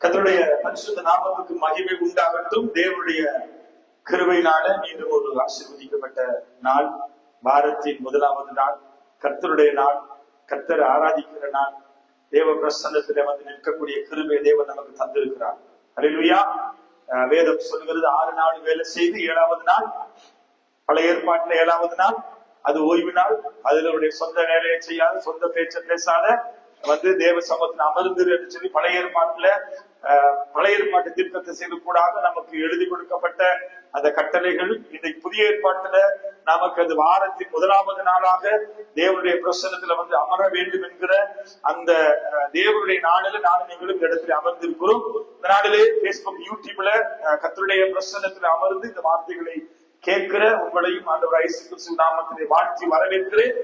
கர்த்தருடைய பரிசுத்த நாமத்துக்கு மகிமை உண்டாகட்டும். தேவனுடைய கிருபையினால மீண்டும் ஒரு ஆசீர்வதிக்கப்பட்ட நாள், வாரத்தின் முதலாவது நாள், கர்த்தருடைய நாள், கர்த்தரை ஆராதிக்கிற நாள், தேவ பிரசன்னத்திலே வந்து நிற்கக்கூடிய கிருபை தேவன் நமக்கு தந்திருக்கிறார். அல்லேலூயா. வேதம் சொல்லுகிறது 6 நாள் வேலை செய்து 7வது நாள், பழைய ஏற்பாட்டுல 7வது நாள் அது ஓய்வு நாள். அதுல சொந்த வேலையை செய்யாத, சொந்த பேச்ச பேசாத வந்து தேவ சமூகத்தில் அமர்ந்து என்று சொல்லி பழைய ஏற்பாட்டு தீர்க்கத்தை செய்து கூடாக நமக்கு எழுதி கொடுக்கப்பட்ட அந்த கட்டளைகள் இன்றைக்கு புதிய ஏற்பாட்டுல நமக்கு அது வாரத்தின் முதலாவது நாளாக தேவனுடைய பிரசன்னத்துல வந்து அமர வேண்டும் என்கிற அந்த தேவனுடைய நாளில நானும் நீங்களும் இந்த இடத்துல அமர்ந்திருக்கிறோம். இந்த நாளிலே பேஸ்புக், யூடியூப்ல கர்த்தருடைய பிரசன்னத்துல அமர்ந்து இந்த வார்த்தைகளை கேட்கிற உங்களையும் ஆண்டவர் இயேசு கிறிஸ்து நாமத்திலே வாழ்த்தி வரவேற்கிறேன்.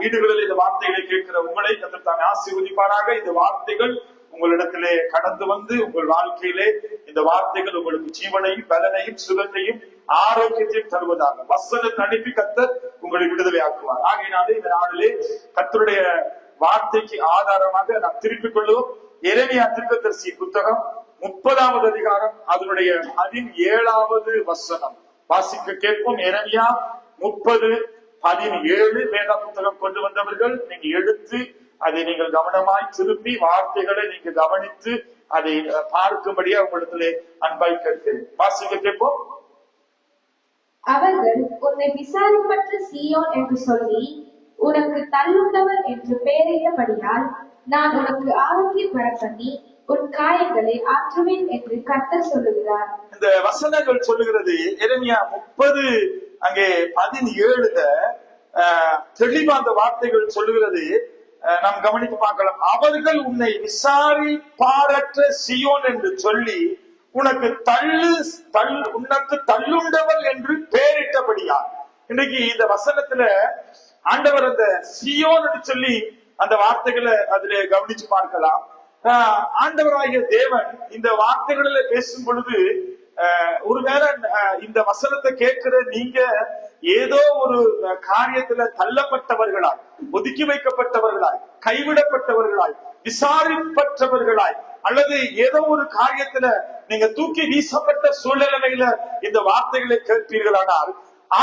வீடுகளில் இந்த வார்த்தைகளை கேட்கிற உங்களை கர்த்தர் தாமே ஆசீர்வதிப்பாராக. இந்த வார்த்தைகள் உங்களிடத்திலே கடந்து வந்து உங்கள் வாழ்க்கையிலே இந்த வார்த்தைகள் உங்களுக்கு ஜீவனையும், பலனையும், சுகத்தையும், ஆரோக்கியத்தையும் தருவதாக வசனத்தை அனுப்பி கர்த்தர் உங்களை விடுதலை ஆக்குவார். ஆகையினாலே இந்த நாளிலே கர்த்தருடைய வார்த்தைக்கு ஆதாரமாக நாம் திருப்பிக் கொள்வோம். எரேமியா தீர்க்கதரிசி புத்தகம் 30வது அதிகாரம் அதனுடைய 17வது வசனம் வாசிக்க கேட்போம். எரேமியா 30:17 வேத புத்தகம் கொண்டு வந்தவர்கள் நீங்க எடுத்து அதை நீங்கள் கவனமாய் திருப்பி வார்த்தைகளை நீங்க கவனித்து அதை பார்க்கும்படியா உங்களிடத்திலே அன்பாய் கேட்கிறேன். வாசிக்க கேட்போம். அவர்கள் உன்னை விசாரிப்பற்ற சீயோன் என்று சொல்லி உனக்கு தள்ளுண்டவர் என்று பெயரிட்டபடியால் நான் உனக்கு ஆரோக்கியம் வர பண்ணி உன் காயங்களை ஆற்றுவேன் என்று கர்த்தர் சொல்லுகிறார். இந்த வசனங்கள் சொல்லுகிறது எரேமியா 30 அங்கே 17ல தெளிவா அந்த வார்த்தைகள் சொல்லுகிறது. நாம் கவனித்து பார்க்கலாம். அவர்கள் உன்னை விசாரிப்பாரற்ற சீயோன் என்று சொல்லி உனக்கு தள்ளுண்டவள் என்று பெயரிட்டபடியா. இன்றைக்கு இந்த வசனத்துல ஆண்டவர் அந்த சீயோன் என்று சொல்லி அந்த வார்த்தைகளை அதுல கவனிச்சு பார்க்கலாம். ஆண்டவராகிய தேவன் இந்த வார்த்தைகளில பேசும் பொழுது ஒருவேளை இந்த வசனத்தை கேட்கிற நீங்க ஏதோ ஒரு காரியத்துல தள்ளப்பட்டவர்களாய், ஒதுக்கி வைக்கப்பட்டவர்களாய், கைவிடப்பட்டவர்களாய், விசாரிப்பற்றவர்களாய், அல்லது ஏதோ ஒரு காரியத்துல நீங்க தூக்கி வீசப்பட்ட சூழ்நிலையில இந்த வார்த்தைகளை கேட்பீர்களானால்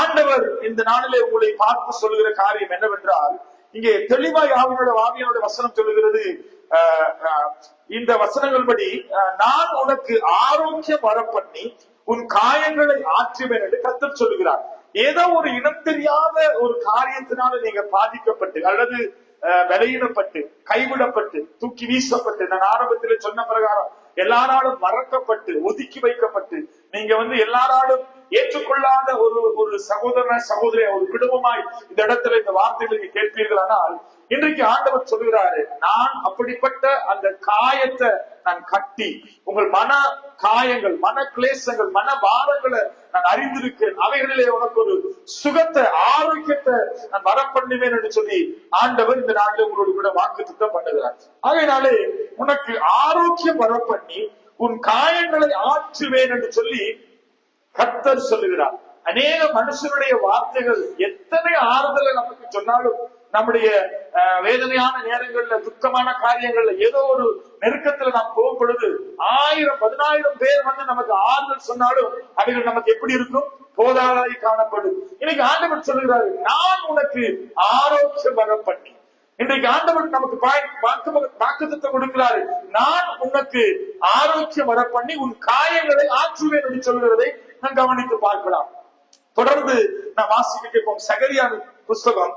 ஆண்டவர் இந்த நாளிலே உங்களை பார்த்து சொல்லுகிற காரியம் என்னவென்றால், இங்கே தெளிவாய் ஆவியானோட வசனம் சொல்லுகிறது. இந்த வசனங்கள் படி நான் உனக்கு ஆரோக்கியம் வர பண்ணி உன் காயங்களை ஆற்றுவேன் என்று கர்த்தர் சொல்லுகிறார். ஏதோ ஒரு இனம் தெரியாத ஒரு காரியத்தினால நீங்க பாதிக்கப்பட்டு அல்லது விலையிடப்பட்டு, கைவிடப்பட்டு, தூக்கி வீசப்பட்டு, நான் ஆரம்பத்திலே சொன்ன பிரகாரம் எல்லாராலும் மறக்கப்பட்டு, ஒதுக்கி வைக்கப்பட்டு, நீங்க வந்து எல்லாராலும் ஏற்றுக்கொள்ளாத ஒரு சகோதரியா, ஒரு குடும்பமாய் இந்த இடத்துல இந்த வார்த்தைகளை கேட்பீர்களானால் இன்றைக்கு ஆண்டவர் சொல்லுகிறாரு, நான் அப்படிப்பட்ட அந்த காயத்தை நான் கட்டி உங்கள் மன காயங்கள், மன கிளேசங்கள், மன பாரங்களை நான் அறிந்திருக்கிறேன். அவைகளிலே உனக்கு ஒரு சுகத்தை, ஆரோக்கியத்தை நான் வரப்பண்ணுவேன் என்று சொல்லி ஆண்டவர் இந்த நாட்டில் உங்களோடு கூட வாக்குத்தத்தம் பண்ணுகிறார். ஆகையினாலே உனக்கு ஆரோக்கியம் வரப்பண்ணி உன் காயங்களை ஆற்றுவேன் என்று சொல்லி கர்த்தர் சொல்லுகிறார். அநேக மனுஷனுடைய வார்த்தைகள் எத்தனை ஆறுதலை நமக்கு சொன்னாலும் நம்முடைய வேதனையான நேரங்கள்ல, துக்கமான காரியங்கள்ல, ஏதோ ஒரு நெருக்கத்துல நாம் போகும் பொழுது 1000-10,000 பேர் வந்து நமக்கு ஆறுதல் சொன்னாலும் அவைகள் நமக்கு எப்படி இருக்கும்? போதாதாய் காணப்படும். இன்னைக்கு ஆண்டவர் சொல்லுகிறாரு, நான் உனக்கு ஆரோக்கியம் வர பண்ணி. இன்றைக்கு ஆண்டவர் நமக்கு வாக்குத்தத்தம் கொடுக்கிறாரு, நான் உனக்கு ஆரோக்கியம் வர பண்ணி உன் காயங்களை ஆற்றுவேன் என்று சொல்கிறதை நாம் கவனித்து பார்க்கலாம். தொடர்ந்து நாம் வாசிக்க கேட்போம். சகரியா புஸ்தகம்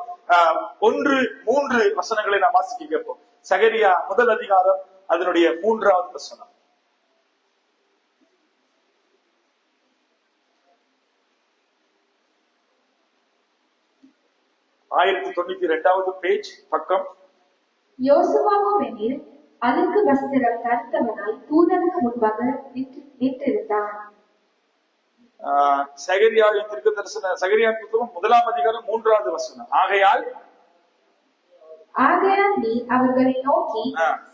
1-3 வசனங்களை நாம் வாசிக்க கேட்போம். சகரியா 1 அதிகாரம் அதனுடைய 3வது வசனம். 1092வது பேஜ், பக்கம். யோசுவாவும் எனில் அதற்கு வஸ்திரம் தரித்தவனாய் தூதனுக்கு முன்பாக நின்றிருந்தான். சகரியாவின் தீர்க்கதரிசன சகரியா புத்தகம் 1 அதிகாரம் 3வது வசனம். ஆகையால் நீ அவர்களை நோக்கி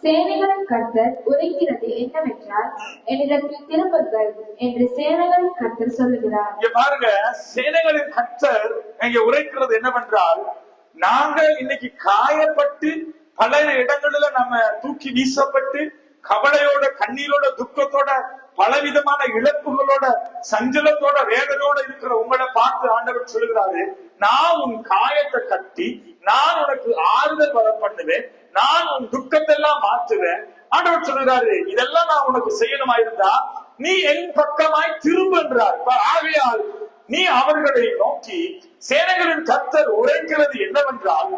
சேனைகளின் கர்த்தர் உரைக்கிறது என்னவென்றால் என்னிடத்தில் திரும்புங்கள் என்று சேனைகளின் கர்த்தர் சொல்லுகிறார். இங்க பாருங்க, சேனைகளின் கர்த்தர் இங்க உரைக்கிறது என்னவென்றால், நாங்கள் இன்னைக்கு காயப்பட்டு பல இடங்களில நம்ம தூக்கி வீசப்பட்டு கவலையோட, கண்ணீரோட, துக்கத்தோட, பலவிதமான இழப்புகளோட, சஞ்சலத்தோட, வேதனோட இருக்கிற உங்களை பார்த்து ஆண்டவர் சொல்லுகிறாரு, நான் உன் காயத்தை கட்டி நான் உனக்கு ஆறுதல் வர பண்ணுவேன், நான் உன் துக்கத்தெல்லாம் மாற்றுவேன். ஆண்டவர் சொல்லுகிறாரு, இதெல்லாம் நான் உனக்கு செய்யணுமா இருந்தா நீ என் பக்கமாய் திரும்புன்றார். ஆகையால் நீ அவர்களை நோக்கி சேனைகளின் கர்த்தர் உரைக்கிறது என்னவென்றால்,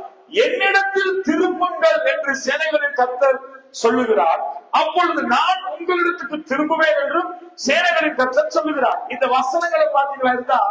என்னிடத்தில் திரும்புங்கள் என்று சேனைகளின் கர்த்தர் சொல்லுகிறார். அப்பொழுது நான் உங்களிடத்துக்கு திரும்புவேன் என்றும் சேனைகளின் கர்த்தர் சொல்லுகிறார். இந்த வசனங்களை பார்த்தீங்களா இருந்தா,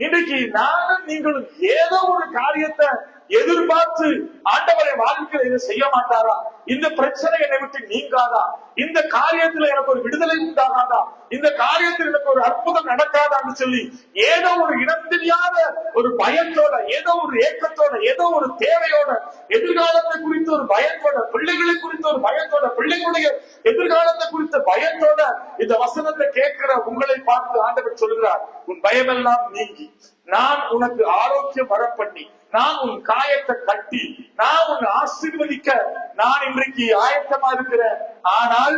இன்னைக்கு நானும் நீங்களும் ஏதோ ஒரு காரியத்தை எதிர்பார்த்து ஆண்டவரை வாழ்க்கையில இதை செய்ய மாட்டாரா? இந்த பிரச்சனை என்னை விட்டு நீங்காதா? இந்த காரியத்துல எனக்கு ஒரு விடுதலை உண்டாகாதா? இந்த காரியத்தில் எனக்கு ஒரு அற்புதம் நடக்காதான்னு சொல்லி ஏதோ ஒரு இடம் தெரியாத ஒரு பயத்தோட, ஏதோ ஒரு ஏக்கத்தோட, ஏதோ ஒரு தேவையோட, எதிர்காலத்தை குறித்த ஒரு பயத்தோட, பிள்ளைகளை குறித்த ஒரு பயத்தோட, பிள்ளைகளுடைய எதிர்காலத்தை குறித்த பயத்தோட இந்த வசனத்தை கேட்கிற உங்களை பார்த்து ஆண்டவர் சொல்கிறார், உன் பயமெல்லாம் நீங்கி நான் உனக்கு ஆரோக்கியம் வர பண்ணி, நான் உன் காயத்தை கட்டி, நான் உன்னை ஆசீர்வதிக்க நான் இன்றைக்கு ஆயத்தமா இருக்கிறேன். ஆனால்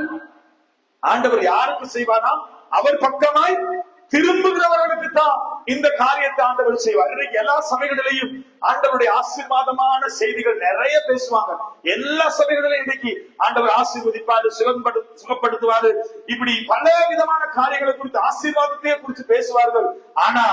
ஆண்டவர் யாருக்கு செய்வானா? அவர் பக்கமாய் திரும்புகிறவர்களுக்கு தான் இந்த காரியத்தை ஆண்டவர் செய்வார். இன்றைக்கு எல்லா சபைகளிலையும் ஆண்டவருடைய ஆசீர்வாதமான செய்திகள் நிறைய பேசுவாங்க. எல்லா சபைகளிலும் இன்றைக்கு ஆண்டவர் ஆசீர்வதிப்பாரு, சுகப்படுத்துவாரு, இப்படி பல விதமான காரியங்களை குறித்து, ஆசீர்வாதத்தையே குறித்து பேசுவார்கள். ஆனா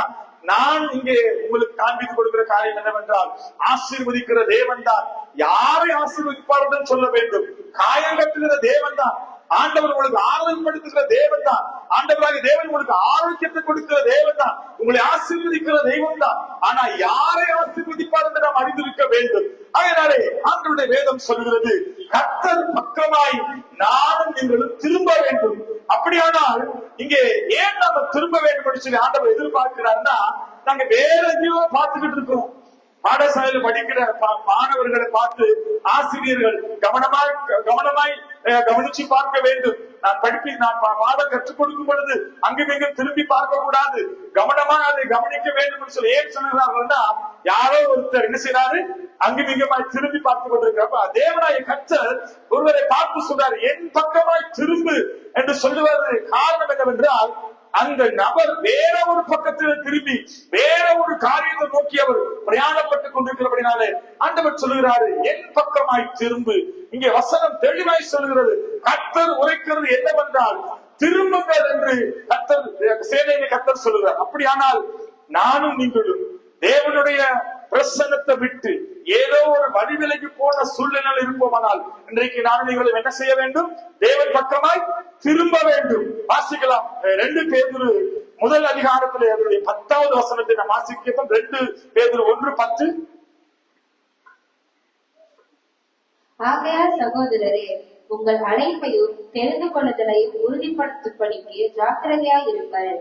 நான் இங்கே உங்களுக்கு காண்பித்து கொடுக்கிற காரியம் என்னவென்றால், ஆசீர்வதிக்கிற தேவன் தான் யாரை ஆசீர்வதிப்பார் சொல்ல வேண்டும். காயம் கட்டுகிற தேவன் தான். ஆண்டவர் உங்களுக்கு ஆறுதல் படுத்துகிற தேவன் தான். ஆண்டவராக தேவன் உங்களுக்கு ஆரோக்கியத்தை கொடுக்கிற தேவன் தான். உங்களை ஆசீர்வதிக்கிற தெய்வம் தான். ஆனா யாரை ஆசீர்வதிப்பார் என்று நாம் அறிந்திருக்க வேண்டும். அதனாலே ஆண்டவருடைய வேதம் சொல்கிறது, கர்த்தர் பக்கமாய் நானும் நீங்களும் திரும்ப வேண்டும். அப்படியானால் இங்கே ஏன் நாம திரும்ப வேண்டும் சொல்லி ஆண்டவர் எதிர்பார்க்கிறார்னா, நாங்க வேற எங்கேயோ பார்த்துக்கிட்டு இருக்கோம். பாடசாலையில் படிக்கிற மாணவர்களை பார்த்து ஆசிரியர்கள் கவனமாய் கவனிச்சு பார்க்க வேண்டும். நான் பாடம் கற்றுக் கொடுக்கும் பொழுது அங்கும் இங்கும் திரும்பி பார்க்க கூடாது, கவனமா அதை கவனிக்க வேண்டும் சொல்லி ஏன் சொல்லுகிறார்கள்னா, யாரோ ஒருத்தர் என்ன செய்யறாரு, அங்கும் இங்குமாய் திரும்பி பார்த்து கொண்டிருக்கிறப்ப தேவனாய கர்த்தர் ஒருவரை பார்த்து சொல்றாரு, என் பக்கமாய் திரும்பு என்று சொல்லுவது காரணம் என்னவென்றால், அந்த நபர் வேற ஒரு பக்கத்தில் திரும்பி வேற ஒரு காரியத்தை நோக்கி அவர் பிரயாணப்பட்டுக் கொண்டிருக்கிறபடினாலே ஆண்டவர் சொல்லுகிறாரு, என் பக்கமாய் திரும்பு. இங்கே வசனம் தெளிவாய் சொல்லுகிறது, கர்த்தர் உரைக்கிறது என்னவென்றால் திரும்புங்கள் என்று சேனையை கர்த்தர் சொல்லுகிறார். அப்படியானால் நானும் நீங்களும் தேவனுடைய பிரசன்னத்தை விட்டு ஏதோ ஒரு வழிவிலைக்கு போன சூழ்நிலை இருப்போமானால் இன்றைக்கு நானும் நீங்களும் என்ன செய்ய வேண்டும்? தேவன் பக்கமாய் திரும்ப வேண்டும். வாசிக்கலாம் 2 பேதுரு முதல் அதிகாரத்தில் அதனுடைய 10வது வசனத்தை நாம் வாசிக்கிறோம். 2 பேதுரு 1:10. ஆகையால் சகோதரரே, உங்கள் அழைப்பையும் தெரிந்து கொள்ளுதலையும் உறுதிப்படுத்தும்படிக்கு ஜாக்கிரதையாய் இருங்கள்.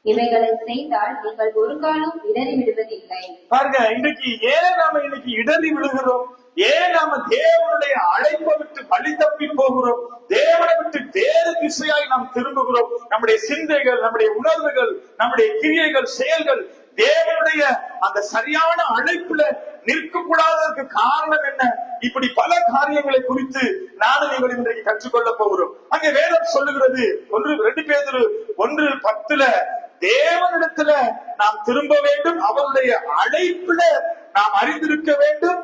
இவைகளை செய்தால் நீங்கள் ஒரு காலம் இடறி விடுவதில்லை. பாருங்க, இன்னைக்கு ஏன் நாம இடறி விடுகிறோம்? ஏன் நாம தேவனுடைய அழைப்பை விட்டு வழி தப்பி போகிறோம்? தேவனை விட்டு வேறு திசையாய் நாம் திரும்புகிறோம். நம்முடைய சிந்தைகள், நம்முடைய உணர்வுகள், நம்முடைய கிரியைகள், செயல்கள் தேவனுடைய அந்த சரியான அழைப்புல நிற்கக்கூடாததற்கு காரணம் என்ன? இப்படி பல காரியங்களை குறித்து நானும் நீங்கள் இன்றைக்கு கற்றுக்கொள்ள போகிறோம். அங்கே வேதம் சொல்லுகிறது, 2 பேதுரு 1:10 தேவனிடத்துல நாம் திரும்ப வேண்டும், அவருடைய அழைப்புல நாம் அறிந்திருக்க வேண்டும்.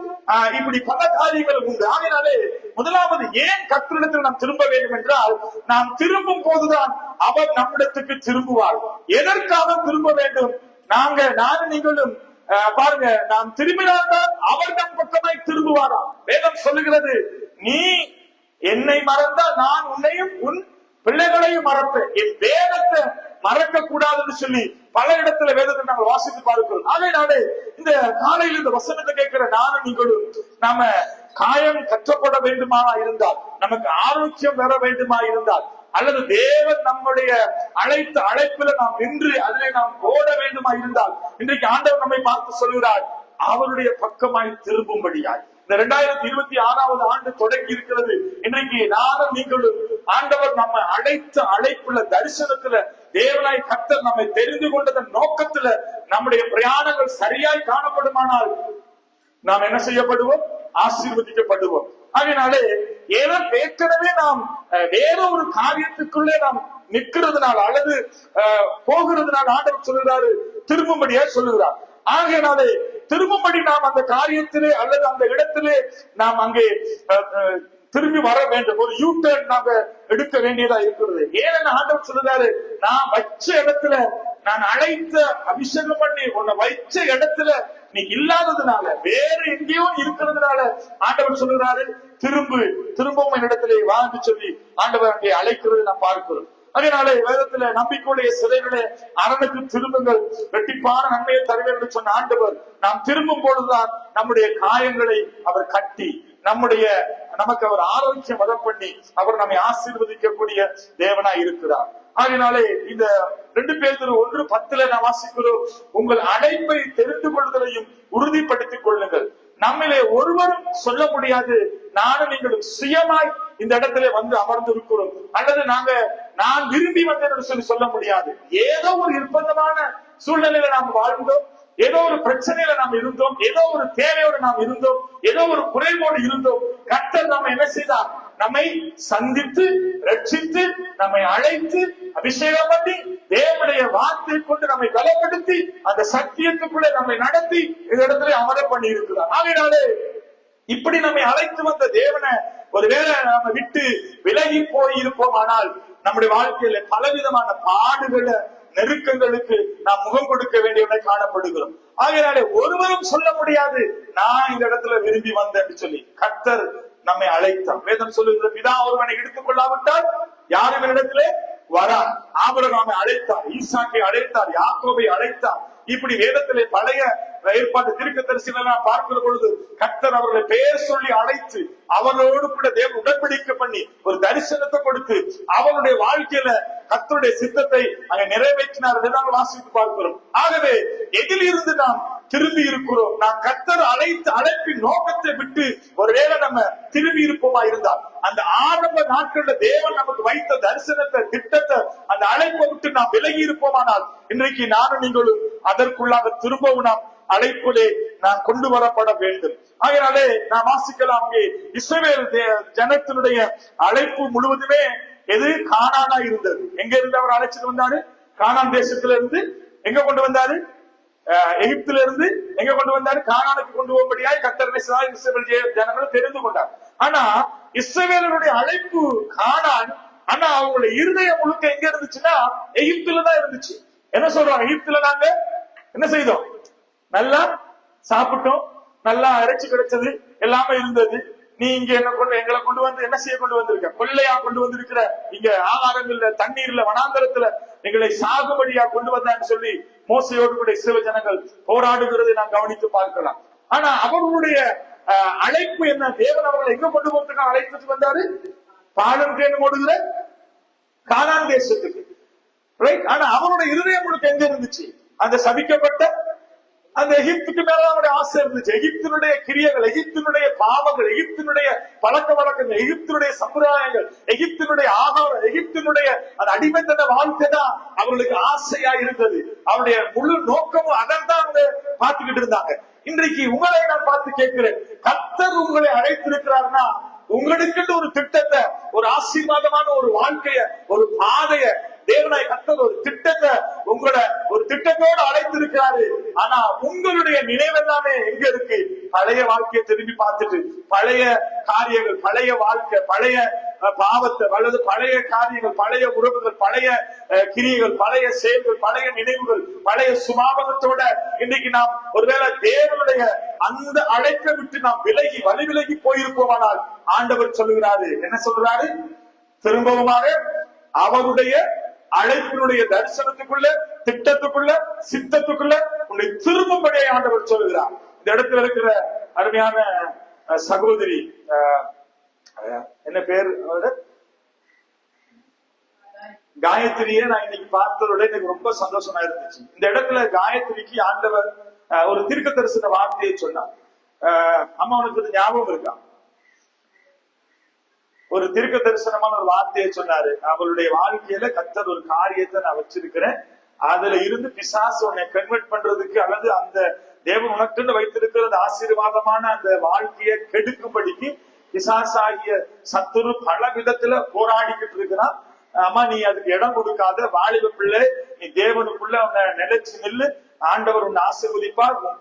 இப்படி பல காரியங்கள் உண்டு. ஆகையினாலே முதலாவது ஏன் கர்த்தரிடத்தில் நாம் திரும்ப வேண்டும் என்றால், நாம் திரும்பும் போதுதான் அவர் நம்மிடத்துக்கு திரும்புவார். எதற்காக திரும்ப வேண்டும்? நானும் நீங்களும் பாருங்க, நாம் திரும்பினால்தான் அவர் நம் பக்கமாய் திரும்புவாராம். வேதம் சொல்லுகிறது, நீ என்னை மறந்தால் நான் உன்னையும் உன் பிள்ளைகளையும் மறப்பேன், என் வேதத்தை மறக்க கூடாதுன்னு சொல்லி பல இடத்துல வேதத்தை நாங்கள் வாசித்து பார்க்கிறோம். அதனாலே இந்த காலையில் இந்த வசனத்தை கேட்கிற நானும் நீங்களும் நாம காயம் கற்றப்பட வேண்டுமா இருந்தால், நமக்கு ஆரோக்கியம் பெற வேண்டுமா இருந்தால், அல்லது தேவன் நம்முடைய அழைப்புல நாம் நின்று அதிலே நாம் ஓட வேண்டுமா இருந்தால், இன்றைக்கு ஆண்டவர் நம்மை பார்த்து சொல்கிறார், அவருடைய பக்கமாய் திரும்பும்படியாய். இந்த 2026வது ஆண்டு தொடங்கி இருக்கிறது. இன்றைக்கு நானும் நீங்களும் ஆண்டவர் நம்ம அழைத்த அழைப்புல தரிசனத்துல தேவனாய் கர்த்தர் நம்மை தெரிந்து கொண்டதன் நோக்கத்துல நம்முடைய பிரயாணங்கள் சரியாய் காணப்படுமானால் நாம் என்ன செய்யப்படுவோம்? ஆசீர்வதிக்கப்படுவோம். அதனாலே ஏன்னா ஏற்கனவே நாம் வேற ஒரு காரியத்துக்குள்ளே நாம் நிற்கிறதுனால அல்லது போகிறதுனால ஆண்டவர் சொல்லுகிறாரு திரும்பும்படியா சொல்லுகிறார். ஆகையினாலே திரும்பும்படி நாம் அந்த காரியத்திலே அல்லது அந்த இடத்திலே நாம் அங்கே திரும்பி வர வேண்டும். ஒரு யூ டர்ன் நாம எடுக்க வேண்டியதா இருக்கிறது. ஏன்னா ஆண்டவர் சொல்லுறாரு, நான் வச்ச இடத்துல, நான் அழைத்த அபிஷேகம் பண்ணி உன்னை வச்ச இடத்துல நீ இல்லாததுனால, வேற எங்கேயோ இருக்கிறதுனால ஆண்டவர் சொல்லுறாரு திரும்பவும் என்னிடத்திலே வாழ்ந்து சொல்லி ஆண்டவர் அங்கே அழைக்கிறது நாம் பார்க்கிறோம். அதனாலே வேதத்துல நம்பிக்கையுடைய சிறைகளே அரணுக்கு திரும்புங்கள், வெட்டிப்பான நன்மையை தருவேன் என்று சொன்ன ஆண்டவர், நாம் திரும்பும் பொழுதுதான் நம்முடைய காயங்களை அவர் கட்டி நமக்கு அவர் ஆரோக்கியம் வர பண்ணி அவர் நம்மை ஆசீர்வதிக்கக்கூடிய தேவனா இருக்கிறார். அதனாலே இந்த 2 பேதுரு 1:10 நாம் வாசிக்கிறோம், உங்கள் அழைப்பை தெரிந்து கொள்வதையும் உறுதிப்படுத்திக் கொள்ளுங்கள். நம்மிலே ஒருவரும் சொல்ல முடியாது நானும் நீங்களும் சுயமாய் இந்த இடத்துல வந்து அமர்ந்து இருக்கிறோம் அல்லது நான் விரும்பி வந்தேன் என்று சொல்ல முடியாது. ஏதோ ஒரு நிர்பந்தமான சூழ்நிலையில நாம் வாழ்ந்தோம், ஏதோ ஒரு பிரச்சனையில நாம் இருந்தோம், ஏதோ ஒரு தேவையோடு நாம் இருந்தோம், ஏதோ ஒரு குறைவோடு இருந்தோம். கர்த்தர் நம்ம என்ன செய்தார்? நம்மை சந்தித்து ரட்சித்து நம்மை அழைத்து அபிஷேகம் பண்ணி தேவனுடைய வார்த்தை கொண்டு நம்மை பலப்படுத்தி அந்த சத்தியத்துக்குள்ளே நம்மை நடத்தி இந்த இடத்துல அமர பண்ணி இருக்கிறார். ஆகையினாலே இப்படி நம்மை அழைத்து வந்த தேவனை ஒருவேளை நாம விட்டு விலகி போய் இருப்போம், ஆனால் நம்முடைய வாழ்க்கையில பலவிதமான பாடுகளை நெருக்கங்களுக்கு நாம் முகம் கொடுக்க வேண்டியவனை காணப்படுகிறோம். ஆகையினாலே ஒருவரும் சொல்ல முடியாது நான் இந்த இடத்துல விரும்பி வந்தேன் சொல்லி. கர்த்தர் நம்மை அழைத்தார். வேதம் சொல்லுகிற, பிதா ஒருவனை எடுத்துக் கொள்ளாவிட்டால் யாரும் இடத்திலே வரார். ஆபிரகாமை அழைத்தார், ஈசாக்கை அழைத்தார், யாக்கோபை அழைத்தார். இப்படி வேதத்திலே பழைய ஏற்பாட்டு தீர்க்கதரிசிகளை பார்க்கிற பொழுது கர்த்தர் அவர்களை பெயர் சொல்லி அழைத்து அவர்களோடு கூட தேவ உடன்படிக்கை பண்ணி ஒரு தரிசனத்தை கொடுத்து அவருடைய வாழ்க்கையில கர்த்தருடைய சித்தத்தை அங்க நிறைவேற்றினார் என்று வாசித்து பார்க்கிறோம். ஆகவே எதிலிருந்து நாம் திரும்பி இருக்கிறோம்? நாம் கர்த்தர் அழைப்பின் நோக்கத்தை விட்டு ஒருவேளை நம்ம திரும்பி இருப்போமா இருந்தால், அந்த ஆரம்ப நாட்கள்ல தேவன் நமக்கு வைத்த தரிசனத்தை, திட்டத்தை, அந்த அழைப்பை விட்டு நாம் விலகி இருப்போமானால் இன்றைக்கு நானும் நீங்களும் அதற்குள்ளாக திரும்பவும் நாம் அழைப்பிலே நான் கொண்டு வரப்பட வேண்டும். அதனாலே நான் வாசிக்கலாம், அங்கே இஸ்ரவேல் ஜனத்தினுடைய அழைப்பு முழுவதுமே எது? கானானா இருந்தது. எங்க இருந்து அவர் அழைச்சிட்டு வந்தாரு? கானான் தேசத்துல இருந்து எங்க கொண்டு வந்தாரு? எகிப்துல இருந்து எங்க கொண்டு வந்தாரு? கானானுக்கு கொண்டு போகும்படியாய் கர்த்தர் இஸ்ரவேல் ஜனங்களை தெரிந்து கொண்டார். ஆனா இஸ்ரவேலருடைய அழைப்பு கானான். ஆனா அவங்களுடைய இருதயம் முழுக்க எங்க இருந்துச்சுன்னா எகிப்துலதான் இருந்துச்சு. என்ன சொல்றாங்க? எகிப்துல நாங்க என்ன செய்தோம்? நல்லா சாப்பிட்டோம், நல்லா இறைச்சி கிடைச்சது, எல்லாமே இருந்தது. நீ இங்க எங்களை கொண்டு வந்து என்ன செய்ய கொண்டு வந்திருக்க? கொள்ளையா கொண்டு வந்திருக்கிற, இங்க ஆகாரம் இல்ல, தண்ணீர் இல்ல, வனாந்தரத்துல எங்களை சாகுபடியா கொண்டு வந்தான்னு சொல்லி மோசையோடு கூட இஸ்ரவேல் ஜனங்கள் போராடுகிறதை நாம் கவனித்து பார்க்கலாம். ஆனா அவர்களுடைய அழைப்பு என்ன? தேவன் அவர்களை எங்க கொண்டு போறதுக்கு அழைத்துட்டு வந்தாரு? பாலும் தேனும் ஓடுகிற கானான் தேசத்துக்கு. ரைட்? ஆனா அவருடைய இருதயம் முழுக்க எங்க இருந்துச்சு? அந்த சபிக்கப்பட்ட அந்த எகிப்துக்கு மேல அவருடைய ஆசை இருந்துச்சு. எகிப்தினுடைய கிரியைகள், எகிப்தினுடைய பாவங்கள், எகிப்தினுடைய பழக்க வழக்கங்கள், எகிப்தினுடைய சம்பிரதாயங்கள், எகிப்தினுடைய ஆகாரம், எகிப்தினுடைய அந்த அடிமைத்தன வாழ்க்கை தான் அவர்களுக்கு ஆசையா இருந்தது. அவருடைய முழு நோக்கமும் அதான் அவங்க பார்த்துக்கிட்டு இருந்தாங்க. இன்றைக்கு உங்களை நான் பார்த்து கேட்கிறேன், கர்த்தர் உங்களை அழைத்திருக்கிறார்னா உங்களுக்கு ஒரு திட்டத்தை, ஒரு ஆசீர்வாதமான ஒரு வாழ்க்கைய, ஒரு பாதைய தேவனாய் கர்த்தர் ஒரு திட்டத்தை உங்களை ஒரு திட்டத்தோடு அழைத்திருக்கிறாரு. ஆனா உங்களுடைய நினைவெல்லாமே எங்க இருக்கு? பழைய வாழ்க்கையை திரும்பி பார்த்துட்டு, பழைய காரியங்கள், பழைய வாழ்க்கை, பழைய பாவத்தை அல்லது பழைய காரியங்கள், பழைய உறவுகள், பழைய கிரியைகள், பழைய செயல்கள், பழைய நினைவுகள், பழைய சுபாவத்தோட இன்னைக்கு நாம் ஒருவேளை தேவனுடைய அந்த அழைப்பை விட்டு நாம் வழி விலகி போயிருப்போமானால் ஆண்டவர் சொல்லுகிறாரு, என்ன சொல்றாரு? திரும்பவுமாக அவருடைய அழைப்பினுடைய தரிசனத்துக்குள்ள, திட்டத்துக்குள்ள, சித்தத்துக்குள்ள உன்னை திரும்பும்படியே ஆண்டவர் சொல்லுகிறார். இந்த இடத்துல இருக்கிற அருமையான சகோதரி, என்ன பேர்? காயத்ரியை நான் இன்னைக்கு பார்த்ததோட எனக்கு ரொம்ப சந்தோஷமா இருந்துச்சு. இந்த இடத்துல காயத்ரிக்கு ஆண்டவர் ஒரு தீர்க்க தரிசன வார்த்தையை சொன்னார். அம்மா உனக்கு ஞாபகம் இருக்கா? ஒரு தீர்க்க தரிசனமான ஒரு வார்த்தையை சொன்னாரு. அவளுடைய வாழ்க்கையில கர்த்தர் ஒரு காரியத்தை நான் வச்சிருக்கிறேன், அதுல இருந்து பிசாசு உன்னை கன்வெர்ட் பண்றதுக்கு அல்லது அந்த தேவன் உனக்குன்னு வைத்திருக்கிற அந்த ஆசீர்வாதமான அந்த வாழ்க்கையை கெடுக்கும்படிக்கு பிசாசாகிய சத்துரு பல விதத்துல போராடிக்கிட்டு இருக்கிறான். அம்மா நீ அதுக்கு இடம் கொடுக்காத, வாலிப பிள்ளை, நீ தேவனுக்குள்ள உன்னை நிலைச்சு நில்லு, ஆண்டவர் உன்னை ஆசீர்வதிப்பார், உன்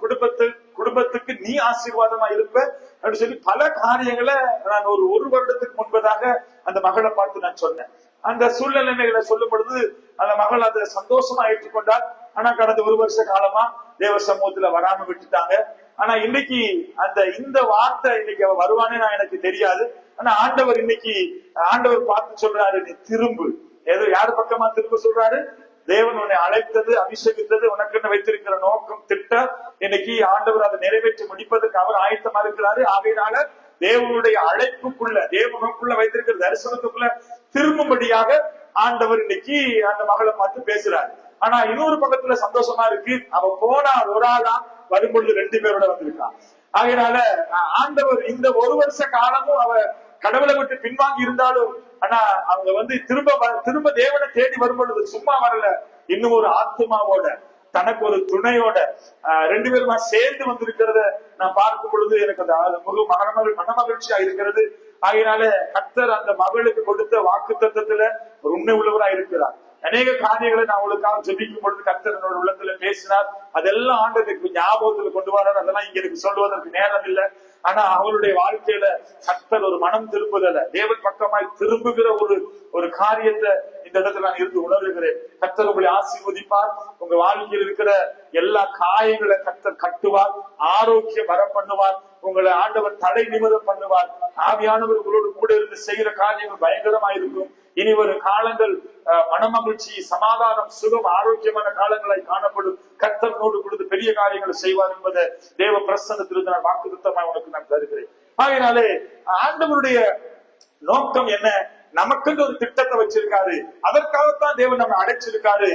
குடும்பத்துக்கு நீ ஆசீர்வாதமா இருப்ப அப்படின்னு சொல்லி பல காரியங்களை நான் ஒரு வருடத்துக்கு முன்பதாக அந்த மகளை பார்த்து நான் சொன்னேன். அந்த சூழ்நிலைமைகளை சொல்லும் பொழுது அந்த மகள் அதை சந்தோஷமா ஏற்றுக்கொண்டார். ஆனா கடந்த ஒரு வருஷ காலமா தேவ சமூகத்துல வராம விட்டுட்டாங்க. ஆனா இன்னைக்கு இந்த வார்த்தை இன்னைக்கு அவ வருவானே நான் எனக்கு தெரியாது. ஆனா ஆண்டவர் பார்த்து சொல்றாரு, நீ திரும்பு. ஏதோ யாரு பக்கமா திரும்ப சொல்றாரு? தேவன் உன்னை அழைத்தது, அபிஷேகித்தது, உனக்குன்னு வைத்திருக்கிற நோக்கம், திட்டம், இன்னைக்கு ஆண்டவர் அதை நிறைவேற்றி முடிப்பதற்கு அவர் ஆயத்தமா இருக்கிறாரு. ஆகையினால தேவனுடைய அழைப்புக்குள்ள, தேவனுக்குள்ள வைத்திருக்கிற தரிசனத்துக்குள்ள திரும்பும்படியாக ஆண்டவர் இன்னைக்கு அந்த மகளை பார்த்து பேசுறாரு. ஆனா இன்னொரு பக்கத்துல சந்தோஷமா இருக்கு, அவ போனா ஒரு ஆளா, வரும்பொழுது 2 பேரோட வந்திருக்கான். ஆகையினால ஆண்டவர் இந்த ஒரு வருஷ காலமும் அவ கடவுளை விட்டு பின்வாங்கி இருந்தாலும், ஆனா அவங்க திரும்ப தேவனை தேடி வரும்பொழுது சும்மா வரல, இன்னும் ஒரு ஆத்மாவோட, தனக்கு ஒரு துணையோட 2 பேருமா சேர்ந்து வந்திருக்கிறத நான் பார்க்கும் பொழுது எனக்கு அந்த மனமகிழ்ச்சியா இருக்கிறது. ஆகையினால கர்த்தர் அந்த மகளுக்கு கொடுத்த வாக்கு தத்தத்துல ஒரு உண்மை உள்ளவரா இருக்கிறார். அநேக காரியங்களை நான் அவளுக்காக ஜெபிக்கும் பொழுது கர்த்தர் என்னோட உள்ளத்துல பேசினார். அதெல்லாம் ஆண்டதுக்கு ஞாபகத்துல கொண்டு வரார். அதெல்லாம் இங்க எனக்கு சொல்வதற்கு நேரம் இல்லை. ஆனா அவளுடைய வாழ்க்கையில கர்த்தர் ஒரு மனம் திரும்புதல, தேவன் பக்கமாய் திரும்புகிற ஒரு காரியத்தை இந்த இடத்துல நான் இருந்து உணர்கிறேன். கர்த்தர் உங்களை ஆசீர்வதிப்பார். உங்க வாழ்க்கையில் இருக்கிற எல்லா காயங்களை கர்த்தர் கட்டுவார், ஆரோக்கியம் வர பண்ணுவார், உங்களை ஆண்டவர் தடை நிமிடம் பண்ணுவார். ஆவியானவர் உங்களோடு கூட இருந்து செய்கிற காரியங்கள் பயங்கரமா இருக்கும். இனி வரும் காலங்கள் மனமகிழ்ச்சி, சமாதானம், சுகம், ஆரோக்கியமான காலங்களாய் காணப்படும். கர்த்தரோடு கொடுத்து பெரிய காரியங்களை செய்வார் என்பதை தேவ பிரசன்னத்திலிருந்து நான் வாக்குத்தத்தமாய் உனக்கு நான் தருகிறேன். ஆகையினாலே ஆண்டவருடைய நோக்கம் என்ன? நமக்கு ஒரு திட்டத்தை வச்சிருக்காரு. அதற்காகத்தான் தேவன் நம்ம அடைச்சிருக்காரு.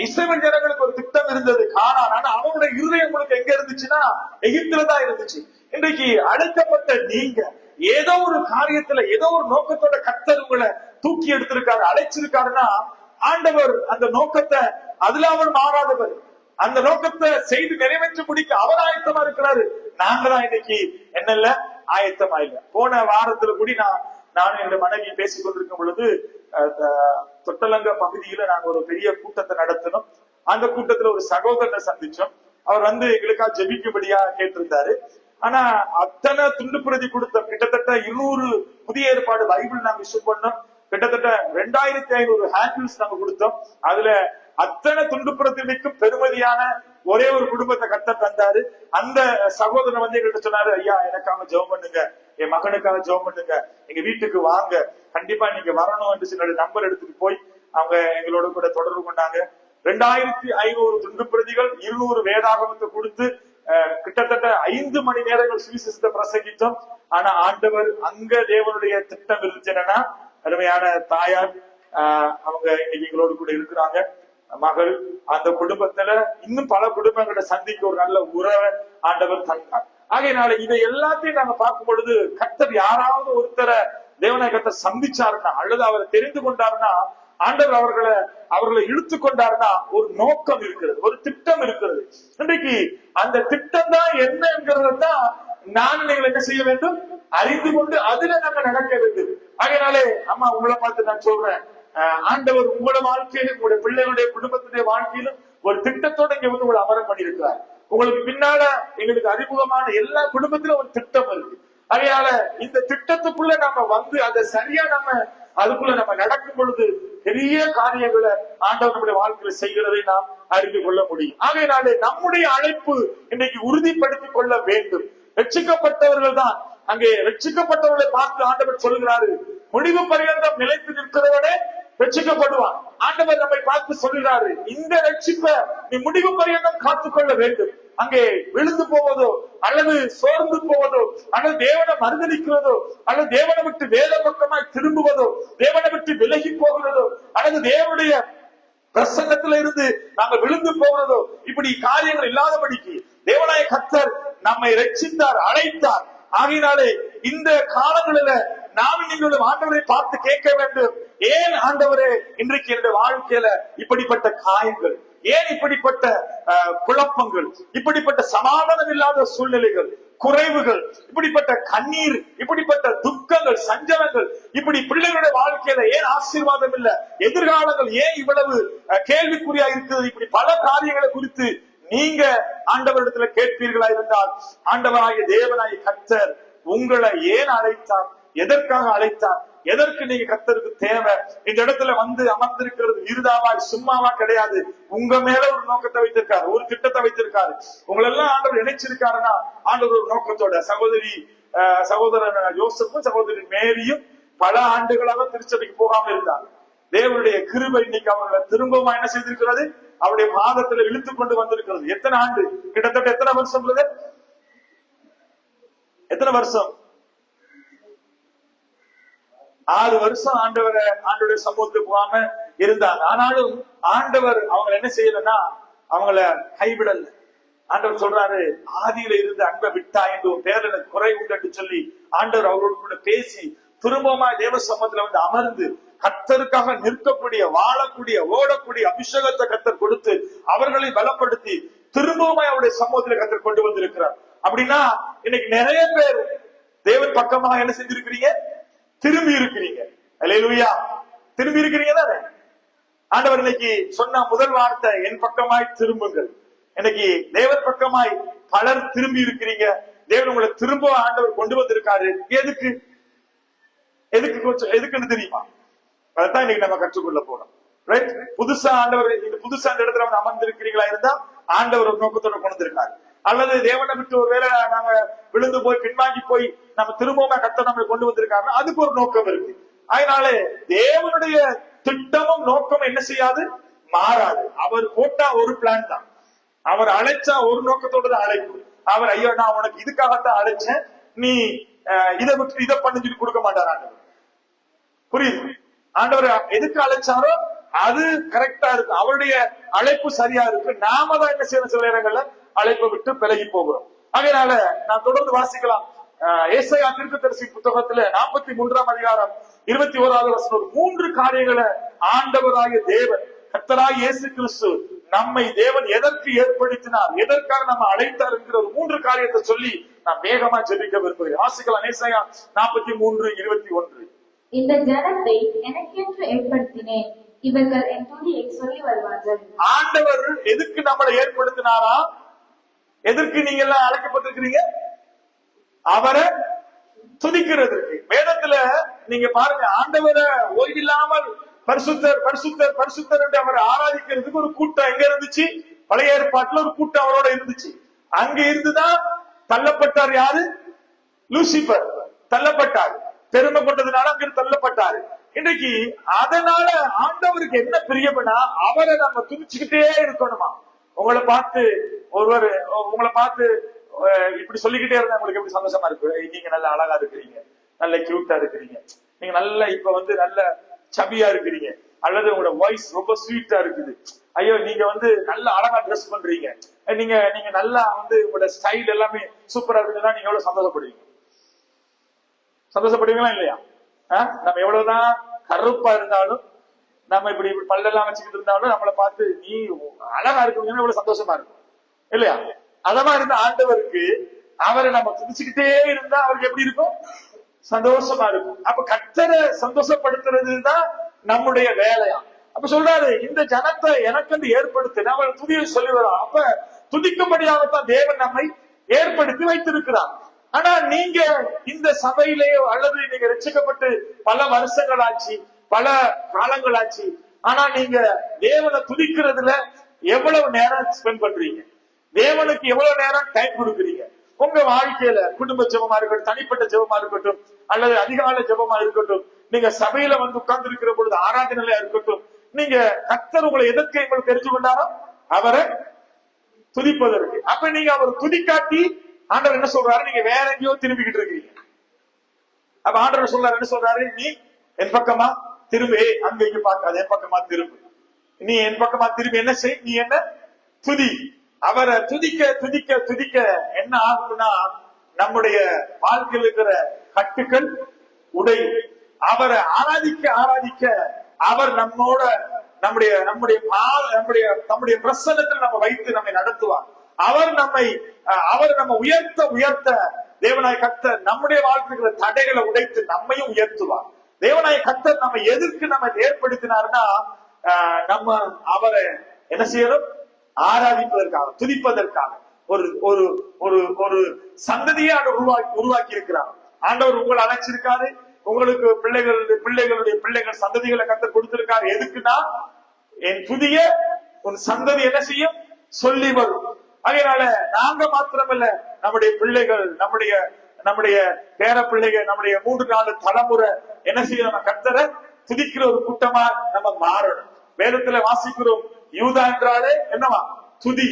இஸ்ரவேல் ஜனங்களுக்கு ஒரு திட்டம் இருந்தது, கானான். ஆனா அவனுடைய இருதயம் உங்களுக்கு எங்க இருந்துச்சுன்னா எகிப்துலதான் இருந்துச்சு. இன்றைக்கு அழைக்கப்பட்ட நீங்க ஏதோ ஒரு காரியத்துல, ஏதோ ஒரு நோக்கத்தோட கர்த்தர் உங்களை தூக்கி எடுத்திருக்காரு, அழைச்சிருக்காருன்னா ஆண்டவர் அந்த நோக்கத்தை, அதுல அவர் மாறாதவர், அந்த நோக்கத்தை செய்து நிறைவேற்றி முடிக்க அவர் ஆயத்தமா இருக்கிறாரு. நாங்க தான் இன்னைக்கு என்னல்ல ஆயத்தமா இல்ல. போன வாரத்துல கூடி நானும் என்னோட மனைவி பேசிக் கொண்டிருக்கும் பொழுது தொட்டலங்க பகுதியில நாங்க ஒரு பெரிய கூட்டத்தை நடத்தினோம். அந்த கூட்டத்துல ஒரு சகோதரனை சந்திச்சோம். அவர் எங்களுக்காக ஜெபிக்கும்படியா கேட்டிருந்தாரு. ஆனா அத்தனை துண்டு பிரதி கொடுத்த கிட்டத்தட்ட 200 புதிய ஏற்பாடு பைபிள் நாங்க இஷ்யூ பண்ணோம். கிட்டத்தட்ட 2500 ஹேண்டில்ஸ் நாங்க கொடுத்தோம். அதுல அத்தனை துண்டு பிரதிக்கும் பெருமதியான ஒரே ஒரு குடும்பத்தை கர்த்தர் தந்தாரு. அந்த சகோதரன் எங்கள்கிட்ட சொன்னாரு, ஐயா எனக்காக ஜெபம் பண்ணுங்க, என் மகனுக்காக ஜெபம் பண்ணுங்க, எங்க வீட்டுக்கு வாங்க, கண்டிப்பா நீங்க வரணும் என்று சில நம்பர் எடுத்துட்டு போய் அவங்க எங்களோட கூட தொடர்பு கொண்டாங்க. 2500 துண்டு பிரதிகள், 200 வேதாகமத்தை கொடுத்து கிட்டத்தட்ட 5 மணி நேரங்கள் சுவிசேஷத்தை பிரசங்கித்தோம். ஆனா ஆண்டவர் அங்க தேவனுடைய திட்டம் இருந்துச்சு. என்னன்னா அருமையான தாயார் அவங்க இன்னைக்கு எங்களோடு கூட இருக்கிறாங்க, மகள். அந்த குடும்பத்துல இன்னும் பல குடும்பங்களை சந்திக்க ஒரு நல்ல உறவை ஆண்டவர் தந்தார். ஆகையினால இதை எல்லாத்தையும் நாங்க பார்க்கும் பொழுது கர்த்தர் யாராவது ஒருத்தரை தேவனை கர்த்தர் சந்திச்சாருன்னா, அல்லது அவரை தெரிந்து கொண்டாருன்னா, ஆண்டவர் அவர்களை இழுத்து கொண்டாருன்னா ஒரு நோக்கம் இருக்கிறது, ஒரு திட்டம் இருக்கிறது. இன்றைக்கு அந்த திட்டம் தான் என்னங்கிறதான் நான் நீங்கள் என்ன செய்ய வேண்டும், அறிந்து கொண்டு அதுல நாங்க நடக்க வேண்டும். ஆகையினாலே அம்மா உங்களை பார்த்து நான் சொல்றேன், ஆண்டவர் உங்களோட வாழ்க்கையிலும் உங்களுடைய பிள்ளைகளுடைய குடும்பத்துடைய வாழ்க்கையிலும் ஒரு திட்டத்தோட இங்க உங்களை அமரம் பண்ணியிருக்கிறார். உங்களுக்கு பின்னால எங்களுக்கு அறிமுகமான எல்லா குடும்பத்திலும் ஒரு திட்டம் இருக்கு. அதனால இந்த திட்டத்துக்குள்ள நம்ம அதை சரியா அதுக்குள்ள நம்ம நடக்கும் பொழுது பெரிய காரியங்களை ஆண்டவர் நம்முடைய வாழ்க்கையில செய்கிறதை நாம் அறிந்து கொள்ள முடியும். ஆகையினாலே நம்முடைய அழைப்பு இன்னைக்கு உறுதிப்படுத்திக் கொள்ள வேண்டும். ரட்சிக்கப்பட்டவர்கள் தான், அங்கே ரட்சிக்கப்பட்டவர்களை பார்த்து ஆண்டவர் சொல்கிறாரு, முடிவு பரியந்தம் நிலைத்து நிற்கிறவனே ரட்சிக்கப்படுவான். ஆண்டவர் நம்மை பார்த்து சொல்கிறாரு, இந்த ரட்சிப்பை நீ முடிவு பரியந்தம் காத்துக்கொள்ள வேண்டும். அங்கே விழுந்து போவதோ அல்லது சோர்ந்து போவதோ அல்லது தேவனை மறுதலிக்கிறதோ அல்லது தேவனை விட்டு வேத பக்கமாய் திரும்புவதோ, தேவனை விட்டு விலகி போகிறதோ அல்லது தேவனுடைய பிரசன்னத்துல இருந்து நாங்கள் விழுந்து போகிறதோ, இப்படி காரியங்கள் இல்லாதபடிக்கு தேவனாய கர்த்தர் நம்மை ரட்சித்தார், அழைத்தார். ஆகையினாலே இந்த காலங்களில நாம் நீங்களும் ஆண்டவரை பார்த்து கேட்க வேண்டும், ஏன் ஆண்டவரே இன்றைக்கு என்னுடைய வாழ்க்கையில இப்படிப்பட்ட காயங்கள், ஏன் இப்படிப்பட்ட குழப்பங்கள், இப்படிப்பட்ட சமாதானம் இல்லாத சூழ்நிலைகள், குறைவுகள், இப்படிப்பட்ட கண்ணீர், இப்படிப்பட்ட துக்கங்கள், சஞ்சலங்கள், இப்படி பிள்ளைகளுடைய வாழ்க்கையில ஏன் ஆசீர்வாதம் இல்ல, எதிர்காலங்கள் ஏன் இவ்வளவு கேள்விக்குறியா இருக்குது, இப்படி பல காரியங்களை குறித்து நீங்க ஆண்டவரிடத்துல கேட்பீர்களா இருந்தால், ஆண்டவராகிய தேவனாகிய கர்த்தர் உங்களை ஏன் அழைத்தார், எதற்காக அழைத்தார், எதற்கு நீங்க கர்த்தருக்கு தேவை, இந்த இடத்துல வந்து அமர்ந்திருக்கிறது இருதாவாய் சும்மாவா கிடையாது. உங்க மேல ஒரு நோக்கத்தை வைத்திருக்காரு, ஒரு திட்டத்தை வைத்திருக்காரு. உங்களை எல்லாம் ஆண்டவர் இணைச்சிருக்காருன்னா ஆண்டவர் ஒரு நோக்கத்தோட. சகோதரன் யோசப்பும் சகோதரி மேரியும் பல ஆண்டுகளாக திருச்சபைக்கு போகாம இருந்தாங்க. தேவனுடைய கிருபை இன்னைக்கு அவங்களை திரும்பவும் என்ன செய்திருக்கிறது, அவருடைய பாதத்துல இழுத்து கொண்டு வந்திருக்கிறது. எத்தனை ஆண்டு, கிட்டத்தட்ட எத்தனை வருஷம், எத்தனை வருஷம்? 6 வருஷம் ஆண்டவருடைய சமூகத்துக்கு போகாம இருந்தாங்க. ஆனாலும் ஆண்டவர் அவங்க என்ன செய்யலன்னா அவங்கள கைவிடல. ஆண்டவர் சொல்றாரு, ஆதியில இருந்து அன்பை விட்டா என்று ஒரு பேர் எனக்கு குறை உண்டு சொல்லி ஆண்டவர் அவரோடு கூட பேசி திரும்பமா தேவ சமூகத்துல வந்து அமர்ந்து கர்த்தருக்காக நிற்கக்கூடிய, வாழக்கூடிய, ஓடக்கூடிய அபிஷேகத்தை கர்த்தர் கொடுத்து அவர்களை பலப்படுத்தி திரும்பவுமா அவருடைய சமூகத்துல கர்த்தர் கொண்டு வந்திருக்கிறார். அப்படின்னா இன்னைக்கு நிறைய பேர் தேவன் பக்கமாக என்ன செஞ்சிருக்கிறீங்க, திரும்பி இருக்கிறீங்க. அல்லேலூயா, திரும்பி இருக்கிறீங்க தானே. ஆண்டவர் இன்னைக்கு சொன்ன முதல் வார்த்தை, என் பக்கமாய் திரும்புங்கள். இன்னைக்கு தேவன் பக்கமாய் பலர் திரும்பி இருக்கிறீங்க. தேவன் உங்களை திரும்ப ஆண்டவர் கொண்டு வந்திருக்காரு. எதுக்குன்னு தெரியுமா? அதான் இன்னைக்கு நம்ம கற்றுக்கொள்ள போறோம். ரைட்? புதுசா ஆண்டவர் புதுசா அந்த இடத்துல வந்து அமர்ந்திருக்கிறீங்களா இருந்தா ஆண்டவர் ஒரு நோக்கத்தோட கொண்டு வந்திருக்காரு. அல்லது தேவனை விட்டு ஒருவேளை நாங்க விழுந்து போய் பின்வாங்கி போய் நம்ம திரும்பவும் கர்த்தர் நம்மளை கொண்டு வந்திருக்காங்க, அதுக்கு ஒரு நோக்கம் இருக்கு. அதனால தேவனுடைய திட்டமும் நோக்கம் என்ன செய்யாது, மாறாது. அவர் போட்டா ஒரு பிளான் தான், அவர் அழைச்சா ஒரு நோக்கத்தோட தான் அழைப்பு. அவர் ஐயோ நான் உனக்கு இதுக்காகத்தான் அழைச்சேன், நீ இதை விட்டு இதை பண்ணி சொல்லி கொடுக்க மாட்டார் ஆண்டவர். புரியுது? ஆண்டவர் எதுக்கு அழைச்சாரோ அது கரெக்டா இருக்கு, அவருடைய அழைப்பு சரியா இருக்கு. நாம தான் என்ன செய்யணும், சில நேரங்கள்ல அழைப்பை விட்டு விலகி போகிறோம். அதனால நான் தொடர்ந்து வாசிக்கலாம். ஏசாயா தீர்க்கதரிசி புத்தகத்துல 43ஆம் அதிகாரம் 21வது வசனம் 3 காரியங்களை ஆண்டவராகிய தேவன் கர்த்தராகிய இயேசு கிறிஸ்து நம்மை தேவன் எதற்கு ஏற்படுத்தினார், எதற்காக நம்ம அழைத்தார் என்கிற ஒரு 3 காரியத்தை சொல்லி நான் வேகமா ஜெபிக்க விரும்புகிறேன். வாசிக்கலாம். ஏசாயா 43:21. இந்த ஜனத்தை எனக்கென்று ஏற்படுத்தினேன், இவர்கள் என் துதியை சொல்லி வருவார்கள். ஆண்டவர் எதுக்கு நம்மளை ஏற்படுத்தினாரா? எதற்கு நீங்க எல்லாம் அழைக்கப்பட்டிருக்கிறீங்க? அவரை துதிக்கிறதுக்கு. வேதத்துல நீங்க பாருங்க, ஆண்டவரை ஓய்வில்லாமல் பரிசுத்தர் பரிசுத்தர் பரிசுத்தர் என்று அவரை ஆராதிக்கிறதுக்கு ஒரு கூட்டம் எங்க இருந்துச்சு? பழைய ஏற்பாட்டுல ஒரு கூட்டம் அவரோட இருந்துச்சு. அங்க இருந்துதான் தள்ளப்பட்டார். யாரு? லூசிபர் தள்ளப்பட்டார். பெருமை கொண்டதுனால அங்க தள்ளப்பட்டாரு. இன்னைக்கு அதனால ஆண்டவருக்கு என்ன பிரியம்னா அவரை நம்ம துதிச்சுக்கிட்டே இருக்கணுமா. உங்களை பார்த்து ஒருவர் உங்களை பார்த்து இப்படி சொல்லிக்கிட்டே இருந்தா உங்களுக்கு எப்படி சந்தோஷமா இருக்கு? நீங்க நல்ல அழகா இருக்கிறீங்க, நல்ல கியூட்டா இருக்கிறீங்க, நீங்க நல்ல இப்ப வந்து நல்ல சபியா இருக்கிறீங்க, அல்லது உங்களோட வாய்ஸ் ரொம்ப ஸ்வீட்டா இருக்குது, ஐயோ நீங்க வந்து நல்ல அழகா ட்ரெஸ் பண்றீங்க, நீங்க நீங்க நல்லா வந்து உங்களோட ஸ்டைல் எல்லாமே சூப்பரா இருக்குதுன்னா நீங்க எவ்வளவு சந்தோஷப்படுவீங்க? சந்தோஷப்படுவீங்களா இல்லையா? நம்ம எவ்வளவுதான் கருப்பா இருந்தாலும், நம்ம இப்படி பல்லெல்லாம் வச்சுக்கிட்டு இருந்தாலும் நம்மளை பார்த்து நீ அழகா இருக்கீங்கன்னா எவ்வளவு சந்தோஷமா இருக்கும் இல்லையா? அதமா இருந்த ஆண்டவருக்கு அவரை நம்ம துதிச்சுக்கிட்டே இருந்தா அவருக்கு எப்படி இருக்கும்? சந்தோஷமா இருக்கும். அப்ப கர்த்தரை சந்தோஷப்படுத்துறதுதான் நம்முடைய வேலையா. அப்ப சொல்றாரு, இந்த ஜனத்தை எனக்கு ஏற்படுத்தி நம்ம துதியை சொல்லி வரோம். அப்ப துதிக்கும்படியாகத்தான் தேவன் நம்மை ஏற்படுத்தி வைத்திருக்கிறார். ஆனா நீங்க இந்த சபையிலேயோ அல்லது நீங்க ரட்சிக்கப்பட்டு பல வருஷங்கள் ஆச்சு, பல காலங்கள் ஆச்சு, ஆனா நீங்க தேவனை துதிக்கிறதுல எவ்வளவு நேரம் ஸ்பெண்ட் பண்றீங்க? தேவனுக்கு எவ்வளவு நேரம் டைம் கொடுக்குறீங்க? உங்க வாழ்க்கையில குடும்ப ஜெபமா இருக்கட்டும், தனிப்பட்ட ஜெபமா இருக்கட்டும், அல்லது அதிகாலை ஜெபமா இருக்கட்டும், நீங்க சபையில வந்து உட்கார்ந்து இருக்கிற பொழுது ஆராதனையா இருக்கட்டும், நீங்க கர்த்தர் உங்களை எதற்கு எங்களுக்கு தெரிஞ்சு கொண்டாரோ அவரை துதிப்பதற்கு. அப்ப நீங்க அவர் துதிக்காட்டி ஆண்டவர் என்ன சொல்றாரு? நீங்க வேற எங்கேயோ திரும்பிக்கிட்டு இருக்கீங்க. அப்ப ஆண்டவர் சொல்றாரு, என்ன சொல்றாரு? நீ என் பக்கமா திரும்பி, அங்க இங்க பார்க்காது, என் பக்கமா திரும்பு. நீ என் பக்கமா திரும்பி என்ன செய்? நீ என்ன துதி. அவரை துதிக்க துதிக்க துதிக்க என்ன ஆகுதுன்னா நம்முடைய வாழ்க்கையில் இருக்கிற கட்டுக்கள் உடை. அவரை ஆராதிக்க ஆராதிக்க அவர் நம்மோட நம்முடைய நம்முடைய நம்முடைய பிரசன்னத்தில் நம்ம வைத்து நம்மை நடத்துவார். அவர் நம்ம உயர்த்த உயர்த்த தேவனாய் கர்த்தர் நம்முடைய வாழ்க்கையில தடைகளை உடைத்து நம்மையும் உயர்த்துவார். தேவனாய் கர்த்தர் நம்ம எதிர்க்கு நம்ம ஏற்படுத்தினார்னா நம்ம அவரை என்ன செய்யணும்? ஆராதிப்பதற்காக, துதிப்பதற்காக ஒரு ஒரு ஒரு ஒரு சந்ததியை அவர் உருவாக்கி இருக்கிறார். ஆண்டவர் உங்களை அழைச்சிருக்காரு. உங்களுக்கு பிள்ளைகளுடைய பிள்ளைகள் சந்ததிகளை கர்த்தர் கொடுத்திருக்காரு. எதுக்குன்னா என் புதிய ஒரு சந்ததி என்ன செய்யும்? சொல்லி வரும். அதனால நாங்க மாத்திரமல்ல, நம்முடைய பிள்ளைகள், நம்முடைய பேர பிள்ளைகள், நம்முடைய 3-4 தலைமுறை என்ன செய்ய நம்ம கர்த்தரை துதிக்கிற ஒரு கூட்டமா நம்ம மாறணும். வேதத்துல வாசிக்கிறோம், யூதா என்றாலே என்னவா? துதி.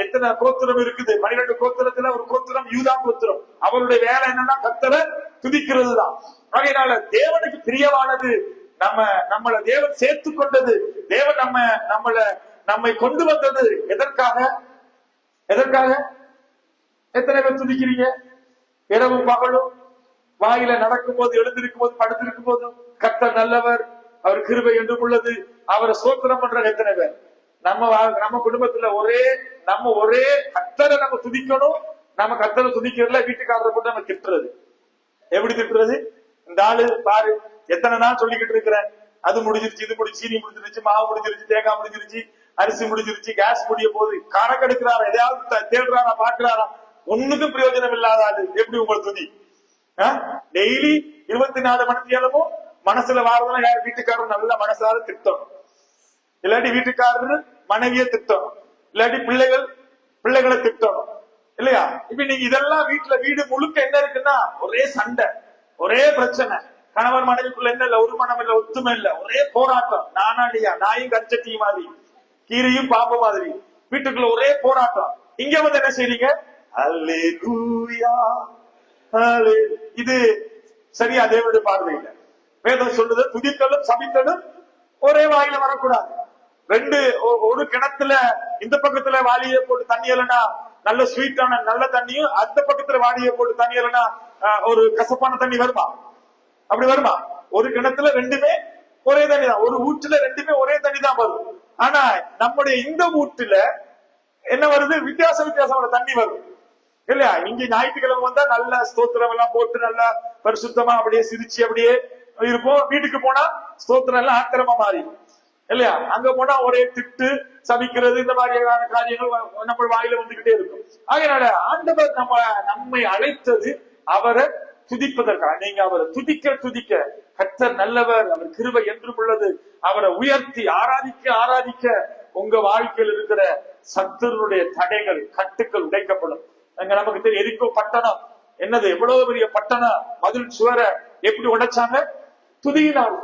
எத்தனை கோத்திரம் இருக்குது? 12 கோத்திரத்துல ஒரு கோத்திரம் யூதா கோத்திரம். அவருடைய வேலை என்னன்னா கர்த்தரை துதிக்கிறது தான். அதனால தேவனுக்கு பிரியமானது நம்மளை தேவன் சேர்த்து கொண்டது. தேவன் நம்மை கொண்டு வந்தது எதற்காக? எத்தனை பேர் துதிக்கிறீங்க? இரவும் பகலும் வாயில நடக்கும் போது, எழுந்திருக்கும் போது, படுத்திருக்கும் போது கர்த்தர் நல்லவர், அவர் கிருபை என்றும் உள்ளது, அவரை ஸ்தோத்திரம் பண்ற எத்தனை பேர்? நம்ம குடும்பத்துல ஒரே கர்த்தரை நம்ம துதிக்கணும். நம்ம கர்த்தரை துதிக்கிறதுல வீட்டுக்காரரை போட்டு நம்ம திட்டுறது. எப்படி திட்டுறது? இந்த ஆளு பாரு எத்தனை நாள் சொல்லிக்கிட்டு இருக்கிறேன், அது முடிஞ்சிருச்சு, இது முடிஞ்சு, சீனி முடிஞ்சிருச்சு, மாவு முடிஞ்சிருச்சு, தேங்காய் முடிஞ்சிருச்சு, அரிசி முடிஞ்சிருச்சு, கேஸ் முடிய போகுது, கணக்கு எடுக்கிறாரா, எதையாவது தேடுறாரா, பாக்குறாரா, ஒண்ணுக்கும் பிரயோஜனம் இல்லாத ஆளு எப்படி உங்களை துதி? டெய்லி 24 மணி நேரமும் மனசுல வாரதெல்லாம் வீட்டுக்காரர் நல்ல மனசார திட்டணும். இல்லாட்டி வீட்டுக்காரரு மனைவியை திட்டணும், இல்லாட்டி பிள்ளைகளை திட்டணும் இல்லையா? இப்ப நீங்க இதெல்லாம் வீடு முழுக்க என்ன இருக்குன்னா ஒரே சண்டை, ஒரே பிரச்சனை. கணவன் மனைவிக்குள்ள என்ன இல்ல, ஒரு மனம் இல்ல, ஒத்துமை இல்ல, ஒரே போராட்டம். நானாடியா, நாயும் கஞ்சட்டி மாதிரி, கீரியும் பாம்பு மாதிரி, வீட்டுக்குள்ள ஒரே போராட்டம். இங்க வந்து என்ன செய்றீங்க? அல்லேலூயா, இது சரியா? தேவனுடைய பார்வையில வேதம் சொல்லுது, துதித்தலும் சபித்தலும் ஒரே வாயில வரக்கூடாது. ஒரு கிணத்துல இந்த பக்கத்துல வாளியை போட்டு தண்ணி இல்லைன்னா நல்ல ஸ்வீட்டான நல்ல தண்ணியும், அந்த பக்கத்துல வாளியை போட்டு தண்ணி இல்லைன்னா ஒரு கசப்பான தண்ணி வருமா? அப்படி வருமா? ஒரு கிணத்துல ரெண்டுமே ஒரே தண்ணி தான், ஒரு ஊற்றுல ரெண்டுமே ஒரே தண்ணி தான் வரும். ஆனா நம்முடைய இந்த ஊற்றுல என்ன வருது? வித்தியாசமான தண்ணி வரும் இல்லையா? இங்க ஞாயிற்றுக்கிழமை வந்தா நல்ல ஸ்தோத்திரம் எல்லாம் போட்டு நல்லா பரிசுத்தமா அப்படியே சிரிச்சு அப்படியே இருப்போம். வீட்டுக்கு போனா ஸ்தோத்திரம் எல்லாம் ஆத்திரமா மாறி இல்லையா? அங்க போனா ஒரே திட்டு, சபிக்கிறது, இந்த மாதிரியான காரியங்கள் நம்ம வாயில வந்துகிட்டே இருக்கும். அதனால ஆண்டவர் நம்மை அழைத்தது அவரை துதிப்பதற்காக. நீங்க அவரை துதிக்க கர்த்தர் நல்லவர், அவர் கிருபை என்றும் உள்ளது, அவரை உயர்த்தி ஆராதிக்க உங்க வாழ்க்கையில் இருக்கிற சத்துருடைய தடைகள், கட்டுக்கள் உடைக்கப்படும். நமக்கு தெரியும், எரிக்கோ பட்டணம் என்னது, எவ்வளவு பெரிய பட்டணம், மதில் சுவரை எப்படி உடைச்சாங்க? துதியினால்.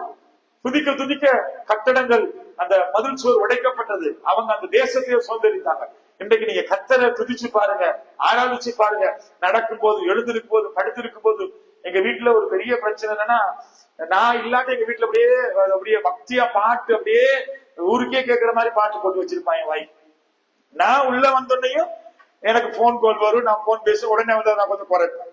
துதிக்க கட்டடங்கள், அந்த மதில் சுவர் உடைக்கப்பட்டது. அவங்க அந்த தேசத்தையே சுதந்திரித்தாங்க. இன்றைக்கு நீங்க கர்த்தரை துதிச்சு பாருங்க, ஆராதிச்சு பாருங்க. நடக்கும் போது, எழுந்திருக்கும் போது, படுத்திருக்கும் போது. எங்க வீட்டுல ஒரு பெரிய பிரச்சனை என்னன்னா, நான் இல்லாட்டி எங்க வீட்டுல அப்படியே பக்தியா பாட்டு, அப்படியே ஊருக்கே கேட்கிற மாதிரி பாட்டு போட்டு வச்சிருப்பான் என் வைஃப். நான் உள்ள வந்தோன்னையும் எனக்கு போன் கால் வரும், நான் போன் பேச உடனே வந்து நான் கொஞ்சம் குறைப்பேன்.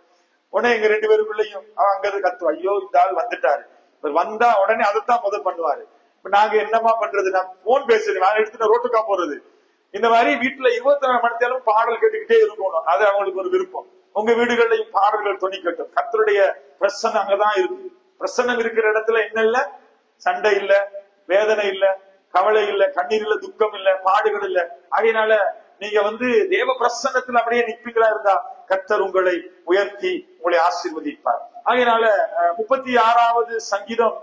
உடனே எங்க 2 பேருக்குள்ளயும் அவன் அங்க இருந்து கத்துவா, ஐயோ இந்த ஆள் வந்துட்டாரு, வந்தா உடனே அதைத்தான் முதல் பண்ணுவாரு. இப்ப நாங்க என்னமா பண்றது? நான் போன் பேசுறேன், நான் எடுத்துட்டு ரோட்டுக்கா போறது. இந்த மாதிரி வீட்டுல 24 மணி நேரம் பாடல் கேட்டுக்கிட்டே இருக்கணும். அது அவங்களுக்கு ஒரு விருப்பம். உங்க வீடுகள்லயும் பாடல்கள் துணிக்கட்டும். கர்த்தருடைய பிரசன்னம் அங்கதான் இருக்கு. பிரசன்னம் இருக்கிற இடத்துல என்ன இல்ல? சண்டை இல்ல, வேதனை இல்ல, கவலை இல்ல, கண்ணீர் இல்ல, துக்கம் இல்ல, பாடுகள் இல்ல. அதனால நீங்க தேவ பிரசன்னத்துல அப்படியே நிற்பீங்களா இருந்தா கர்த்தர் உங்களை உயர்த்தி உங்களை ஆசீர்வதிப்பார். அதனால 36வது சங்கீதம்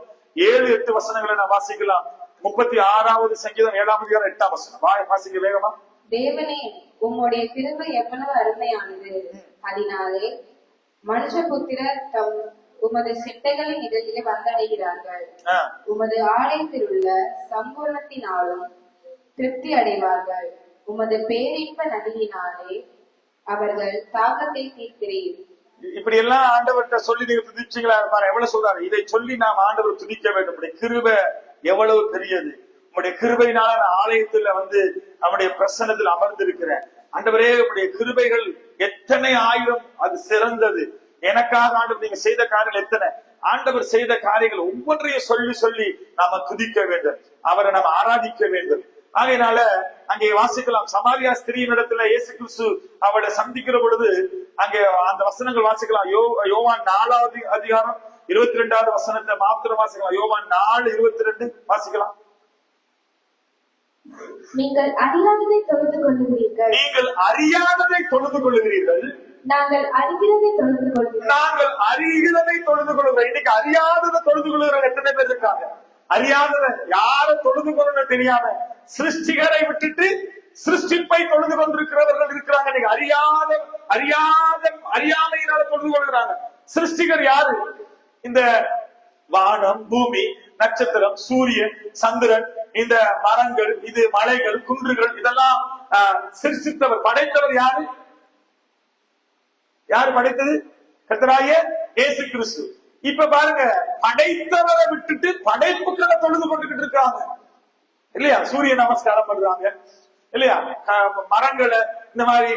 7-8 வசனங்களை நான் வாசிக்கலாம். 36வது சங்கீதம் 7ஆம் அதிகாரம் 8ஆம் வசனம். வாசிக்க வேகமா. தேவனே, உம்முடைய கிருபை எவ்வளவு அருமையானது, அதனாலே மனுஷபுத்திரர் தம் உமது சிட்டைகளின் நிழலிலே வந்தடைகிறார்கள். உமது ஆலயத்தில் உள்ள சம்பூர்ணத்தினாலும் திருப்தி அடைவார்கள். உமது பேரின்ப நதியினாலே அவர்கள் தாகத்தை தீர்க்கிறீர். இப்படி எல்லாம் ஆண்டவர்கிட்ட சொல்லி நீங்க துதிச்சீங்களா? எவ்வளவு சொல்றாரு, இதை சொல்லி நாம் ஆண்டவர் துதிக்க வேண்டும். கிருபை எவ்வளவு பெரியது. உங்களுடைய கிருபையினால நான் ஆலயத்துல அவருடைய பிரசன்னத்தில் அமர்ந்திருக்கிறேன். ஆண்டவரே, உங்களுடைய கிருபைகள் எத்தனை ஆயிரம், அது சிறந்தது. எனக்காக ஆண்டவர் நீங்க செய்த காரியங்கள் எத்தனை. ஆண்டவர் செய்த காரியங்கள் ஒவ்வொன்றையும் சொல்லி நாம துதிக்க வேண்டும், அவரை நம்ம ஆராதிக்க வேண்டும். ஆகையினால அங்கே வாசிக்கலாம். சமாரியா ஸ்திரீயின் இடத்துல இயேசு கிறிஸ்து அவளை சந்திக்கிற பொழுது அங்கே அந்த வசனங்கள் வாசிக்கலாம். யோவான் 4வது அதிகாரம் 22வது வசனத்தை மாத்திரம் வாசிக்கலாம். யோவான் 4:22 வாசிக்கலாம். நீங்கள் அறியாததை தொழுது கொள்ளுகிறீர்கள், நீங்கள் அறியாததை தொழுது கொள்ளுகிறீர்கள், நாங்கள் அறிகிறதை தொழுது கொள்கிறோம். நாங்கள் அறிகிறதை தொழுது கொள்கிறோம். இன்னைக்கு அறியாததை தொழுது கொள்கிறவங்க எத்தனை பேர் இருக்காங்க? அறியாதத யார தொழுது கொள்ளணும் தெரியாம சிருஷ்டிகரை விட்டுட்டு சிருஷ்டிப்பை தொழுது கொண்டிருக்கிறவர்கள் இருக்கிறாங்க. இன்னைக்கு அறியாமையினால தொழுது கொள்கிறாங்க. சிருஷ்டிகர் யாரு? இந்த வானம், பூமி, நட்சத்திரம், சூரியன், சந்திரன், இந்த மரங்கள், இது மலைகள், குன்றுகள், இதெல்லாம் சிருஷ்டித்தவர், படைத்தவர் யாரு? யாரு படைத்தது? கர்த்தராகிய இயேசு கிறிஸ்து. இப்ப பாருங்க, படைத்தவரை விட்டுட்டு படைப்புக்களை தொழுது கொண்டுகிட்டு இருக்காங்க இல்லையா? சூரிய நமஸ்காரம் பண்றாங்க இல்லையா? மரங்களை, இந்த மாதிரி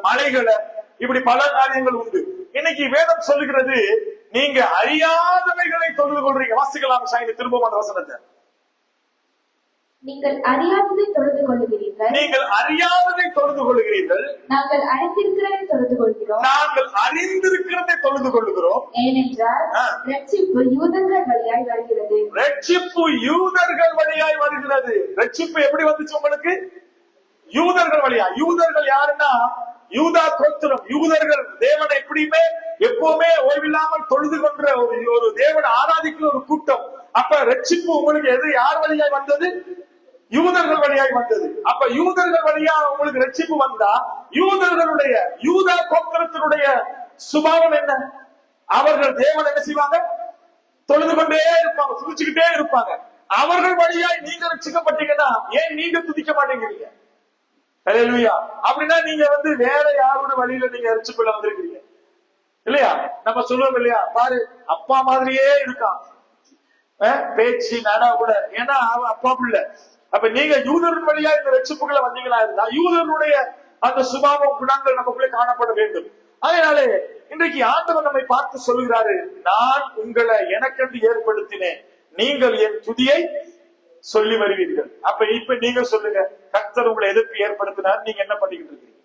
மலைகளை, இப்படி பல காரியங்கள் உண்டு. இன்னைக்கு வேதம் சொல்லுகிறது, நீங்க அறியாதவைகளை தொழுது கொள்றீங்க. வாசிக்கலாம் சாயி திரும்ப அந்த வசனத்தை. நீங்கள் அறியாததை தொழுது கொள்ளுகிறீர்கள், நீங்கள் அறியாததை தொழுது கொள்கிறீர்கள், நாங்கள் அறிந்திருக்கிறதை தொழுது கொள்கிறோம், நாங்கள் அறிந்திருக்கிறதை தொழுது கொள்கிறோம். ஏனென்றால் ரட்சிப்பு யூதர்கள் வழியாய் வருகிறது. ரட்சிப்பு யூதர்கள் வழியாய் வருகிறது. ரட்சிப்பு எப்படி வந்துச்சு உங்களுக்கு? யூதர்கள் வழியா. யூதர்கள் யாருன்னா யூதா கோத்திரம். யூதர்கள் தேவனை எப்பவுமே ஓய்வில்லாமல் தொழுது கொன்ற ஒரு தேவனை ஆராதிக்கிற ஒரு கூட்டம். அப்ப ரட்சிப்பு உங்களுக்கு யார் வழியாய் வந்தது? யூதர்கள் வழியாய் வந்தது. அப்ப யூதர்கள் வழியா உங்களுக்கு ரட்சிப்பு வந்தா, யூதர்களுடைய யூதா கோத்திரத்தினுடைய சுபாவம் என்ன? அவர்கள் தேவன் என்ன செய்வாங்க? தொழுது கொண்டே இருப்பாங்க, துதிச்சுக்கிட்டே இருப்பாங்க. அவர்கள் வழியாய் நீங்க ரட்சிக்கப்பட்டீங்கன்னா ஏன் நீங்க துதிக்க மாட்டேங்கிறீங்க? ஹல்லேலூயா. அப்படின்னா நீங்க வேற யாரோட வழியில நீங்க ரட்சிப்புல வந்திருக்கீங்க இல்லையா? நம்ம சொல்லுவோம் இல்லையா, பாரு அப்பா மாதிரியே இருக்கான் பேச்சு நட கூட, ஏன்னா அவன் அப்பா பிள்ளை. அப்ப நீங்க யூதர்கள் வழியா இந்த ரட்சிப்புகளை வந்தீங்களா இருந்தா யூதர்களுடைய அந்த சுபாவம், குணங்கள் நமக்குள்ளே காணப்பட வேண்டும். அதனாலே இன்றைக்கு ஆண்டவர் நம்மை பார்த்து சொல்லுகிறாரு, நான் உங்களை எனக்கென்று ஏற்படுத்தினேன், நீங்கள் என் துதியை சொல்லி வருவீர்கள். இப்ப நீங்க சொல்லுங்க, கர்த்தர் உங்களை எதிர்ப்பு ஏற்படுத்தினார், நீங்க என்ன பண்ணிக்கிட்டு இருக்கீங்க?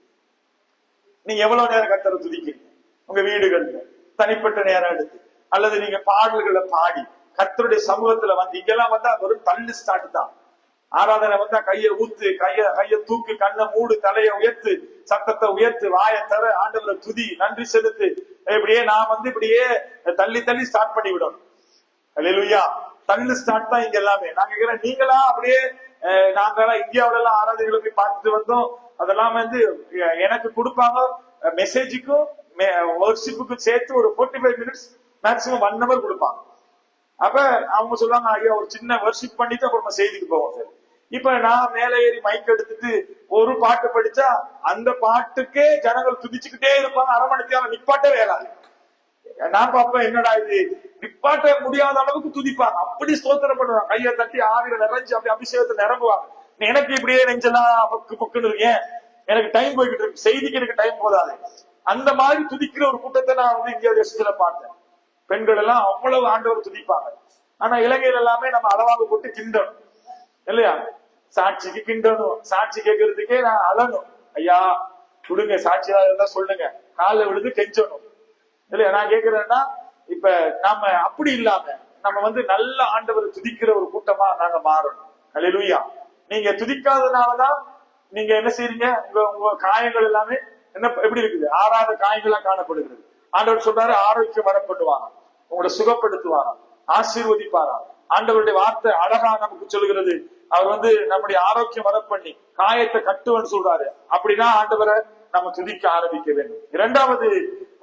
நீங்க எவ்வளவு நேரம் கர்த்தரை துதிக்கிறீங்க? உங்க வீடுகள்ல தனிப்பட்ட நேரம் எடுத்து, அல்லது நீங்க பாடல்களை பாடி கர்த்தருடைய சமூகத்துல இங்கெல்லாம் வந்தா ஒரு தள்ளு ஸ்டார்ட் தான். ஆராதனை வந்தா கையை ஊத்து, கைய தூக்கு, கண்ணை மூடு, தலையை உயர்த்து, சத்தத்தை உயர்த்து, வாயை தர, ஆண்டவரை துதி, நன்றி செலுத்து. இப்படியே நான் இப்படியே தள்ளி தள்ளி ஸ்டார்ட் பண்ணி விடும். அல்லேலூயா. தள்ளு ஸ்டார்ட் தான் இங்க எல்லாமே. நான் கேக்குறேன், நீங்களா அப்படியே நாங்கெல்லாம் இந்தியாவில எல்லாம் ஆராதனைகளை போய் பார்த்துட்டு வந்தோம். அதெல்லாம் எனக்கு கொடுப்பாங்க மெசேஜுக்கும் வொர்ஷிப்புக்கும் சேர்த்து ஒரு 45 மினிட்ஸ் மேக்சிமம் 1 hour கொடுப்பாங்க. அப்ப அவங்க சொல்லுவாங்க, ஐயா ஒரு சின்ன வொர்ஷிப் பண்ணிட்டு அப்புறம் செய்திக்கு போவோம் சார். இப்ப நான் மேல ஏறி மைக் எடுத்துட்டு ஒரு பாட்டு படிச்சா அந்த பாட்டுக்கே ஜனங்கள் துதிச்சுக்கிட்டே இருப்பாங்க. அரை மணி நேரம் நிப்பாட்டே வேளாது. நான் பாப்பேன், என்னடா இது, நிப்பாட்ட முடியாத அளவுக்கு துதிப்பாங்க. அப்படி ஸ்தோத்திரம் பண்ணுவாங்க, கையை தட்டி ஆவியில நிறைஞ்சு அப்படி அபிஷேகத்தை நிரம்புவாங்க. எனக்கு இப்படியே நெஞ்செல்லாம் பொக்குன்னு இருக்கேன், எனக்கு டைம் போய்கிட்டு இருக்கு, செய்திக்கு எனக்கு டைம் போதாது. அந்த மாதிரி துதிக்கிற ஒரு கூட்டத்தை நான் இந்தியா தேசத்துல பார்த்தேன். பெண்கள் எல்லாம் அவ்வளவு ஆண்டவர் துதிப்பாங்க. ஆனா இலங்கையில எல்லாமே நம்ம அளவாக போட்டு கிண்டணும் இல்லையா? சாட்சிக்கு கிண்டணும், சாட்சி கேட்கறதுக்கே நான் அழணும், ஐயா கொடுங்க சாட்சியா இருந்தா சொல்லுங்க, காலை விழுது கெஞ்சணும் இல்லையா? நான் கேட்கிறேன்னா, இப்ப நாம அப்படி இல்லாம நம்ம நல்ல ஆண்டவரை துதிக்கிற ஒரு கூட்டமா நாங்க மாறணும். அல்லேலூயா. நீங்க துதிக்காதனாலதான் நீங்க என்ன செய்றீங்க, உங்க காயங்கள் எல்லாமே எப்படி இருக்குது? ஆறாத காயங்களா காணப்படுகிறது. ஆண்டவர் சொல்றாரு, ஆரோக்கியம் வரப்படுவாங்க, உங்களை சுகப்படுத்துவாங்க, ஆசீர்வதிப்பாரா. ஆண்டவருடைய வார்த்தை அழகா நமக்கு சொல்லுகிறது, அவர் நம்முடைய ஆரோக்கியம் வர பண்ணி காயத்தை கட்டுவன்னு சொல்றாரு. அப்படின்னா ஆண்டவரை நம்ம துதிக்க ஆரம்பிக்க வேண்டும். இரண்டாவது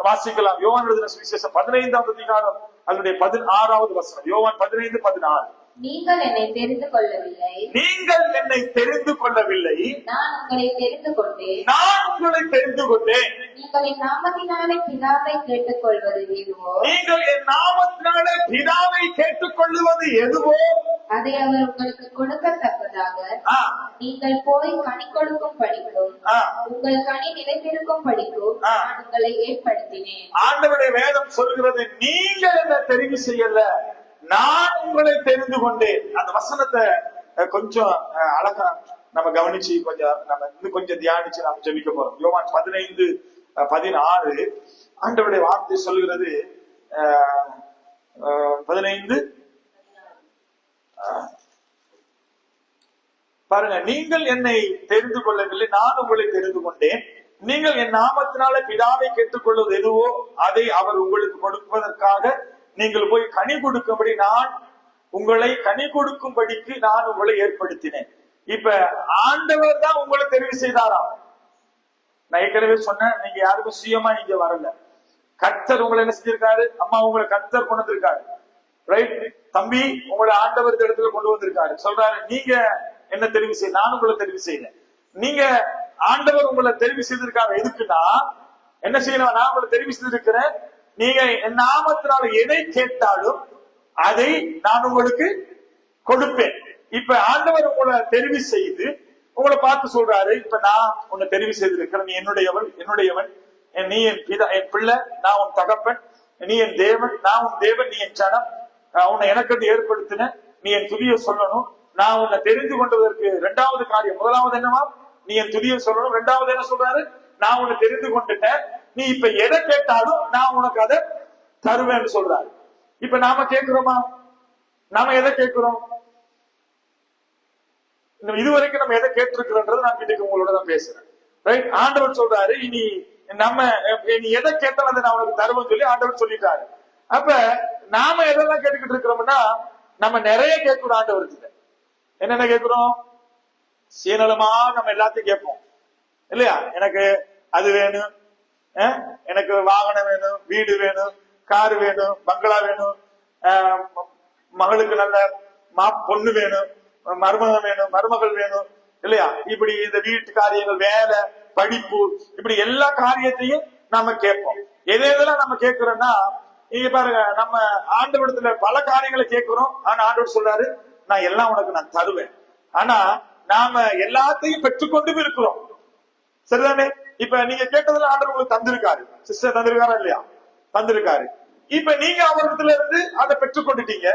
வாசிக்கலாம், யோவான் எழுதின சுவிசேஷம் 15வது அதிகாரம் அதனுடைய 16வது வசனம். யோவான் 15:16. நீங்கள் என்னை தெரிந்து கொள்ளவில்லை, நீங்கள் என்னை தெரிந்து கொள்ளவில்லை, நான் உங்களை தெரிந்து கொண்டேன், நான் உங்களை தெரிந்து கொண்டேன். நீங்கள் என் நாமத்தினாலே பிதாவை கேட்டுக்கொள்வது எதுவோ, நீங்கள் என் நாமத்தினாலே பிதாவை கேட்டுக்கொள்வது எதுவோ அதை அவர் உங்களுக்கு கொடுக்கத்தக்கதாக நீங்கள் போய் கனி கொடுக்கும் படிக்கும், உங்கள் கனி நிலைத்திருக்கும் படிக்கும் நான் உங்களை ஏற்படுத்தினேன். ஆண்டவருடைய வேதம் சொல்கிறது, நீங்கள் என்ன தெரிவு செய்யல, நான் உங்களை தெரிந்து கொண்டேன். அந்த வசனத்தை கொஞ்சம் அழகா நம்ம கவனிச்சு நம்ம இன்னும் கொஞ்சம் தியானிச்சு நம்ம ஜெபிக்க போறோம். யோவான் 15:16 ஆண்டவருடைய வார்த்தை சொல்கிறது. 15 பாருங்க, நீங்கள் என்னை தெரிந்து கொள்ளவில்லை, நான் உங்களை தெரிந்து கொண்டேன். நீங்கள் என் நாமத்தினால பிதாவை கேட்டுக்கொள்வது எதுவோ அதை அவர் உங்களுக்கு கொடுப்பதற்காக நீங்கள் போய் கனி கொடுக்கும்படி நான் உங்களை கனி கொடுக்கும்படிக்கு நான் உங்களை ஏற்படுத்தினேன். இப்ப ஆண்டவர் தான் உங்களை தெரிவு செய்தாராம். நான் ஏற்கனவே சொன்னேன், நீங்க யாருக்கும் சுயமா நீங்க வரல. கர்த்தர் உங்களை என்ன செஞ்சிருக்காரு? அம்மா உங்களை கர்த்தர் கொண்டு வந்திருக்காரு. ரைட் தம்பி, உங்களை ஆண்டவர் இடத்துல கொண்டு வந்திருக்காரு. சொல்றாரு, நீங்க என்ன தெரிவு செய்ய, நான் உங்களை தெரிவு செய்யல. நீங்க ஆண்டவர் உங்களை தெரிவு செய்திருக்காரு. எதுக்குன்னா என்ன செய்யணும்? நான் உங்களை தெரிவு செய்திருக்கிறேன். நீங்க என் நாமத்தினால எதை கேட்டாலும் அதை நான் உங்களுக்கு கொடுப்பேன். இப்ப ஆண்டவர் உங்களை தெரிவு செய்து உங்களை பார்த்து சொல்றாரு, இப்ப நான் உன்னை தெரிவு செய்திருக்கிறேன். நீ என்னுடையவன், நீ என் பிள்ளை, நான் உன் தகப்பன், நீ என் தேவன், நான் உன் தேவன், நீ என் சனம், உன்னை எனக்கு ஏற்படுத்தின, நீ என் துதியை சொல்லணும். நான் உன்னை தெரிந்து கொண்டதற்கு இரண்டாவது காரியம், முதலாவது என்னவா? நீ என் துதியை சொல்லணும். இரண்டாவது என்ன சொல்றாரு? நான் உன்னை தெரிந்து கொண்டுட்டேன். நீ இப்ப எதை கேட்டாலும் நான் உனக்கு அதை தருவேன்னு சொல்றாரு. இப்ப நாம கேட்கிறோமா? நாம எதை கேட்கிறோம்? இதுவரைக்கும் நம்ம எதை கேட்டிருக்கிறோன்றது நான் இன்னைக்கு உங்களோட தான் பேசுறேன். ரைட், ஆண்டவர் சொல்றாரு, இனி நீ எதை கேட்டாலும் அதை நான் உனக்கு தருவேன்னு சொல்லி ஆண்டவர் சொல்லிட்டாரு. அப்ப நாம எதெல்லாம் கேட்டுக்கிட்டு இருக்கிறோம்னா, நம்ம நிறைய கேட்கிறோம் ஆண்டவர்கிட்ட. என்னென்ன கேட்கிறோம்? சீனலமா நம்ம எல்லாத்தையும் கேட்போம் இல்லையா? எனக்கு அது வேணும், எனக்கு வாகனம் வேணும், வீடு வேணும், காரு வேணும், பங்களா வேணும், மகளுக்கு நல்ல பொண்ணு வேணும், மருமகன் வேணும், மருமகள் வேணும் இல்லையா? இப்படி இந்த வீட்டு காரியங்கள், வேலை, படிப்பு, இப்படி எல்லா காரியத்தையும் நம்ம கேட்போம். எதெல்லாம் நம்ம கேட்கிறோம்னா, நீங்க பாருங்க, நம்ம ஆண்டவரிடத்துல பல காரியங்களை கேட்கிறோம். ஆனா ஆண்டவர் சொல்றாரு, நான் எல்லாம் உனக்கு நான் தருவேன். ஆனா நாம எல்லாத்தையும் பெற்றுக்கொண்டு இருக்கிறோம். சரிதானே? இப்ப நீங்க கேட்டதுல ஆண்டவர் உங்களுக்கு தந்திருக்காரு. சிஸ்டர் தந்திருக்காரா இல்லையா? தந்திருக்காரு. இப்ப நீங்க அவரிடத்துல இருந்து அதை பெற்றுக்கொண்டுட்டீங்க.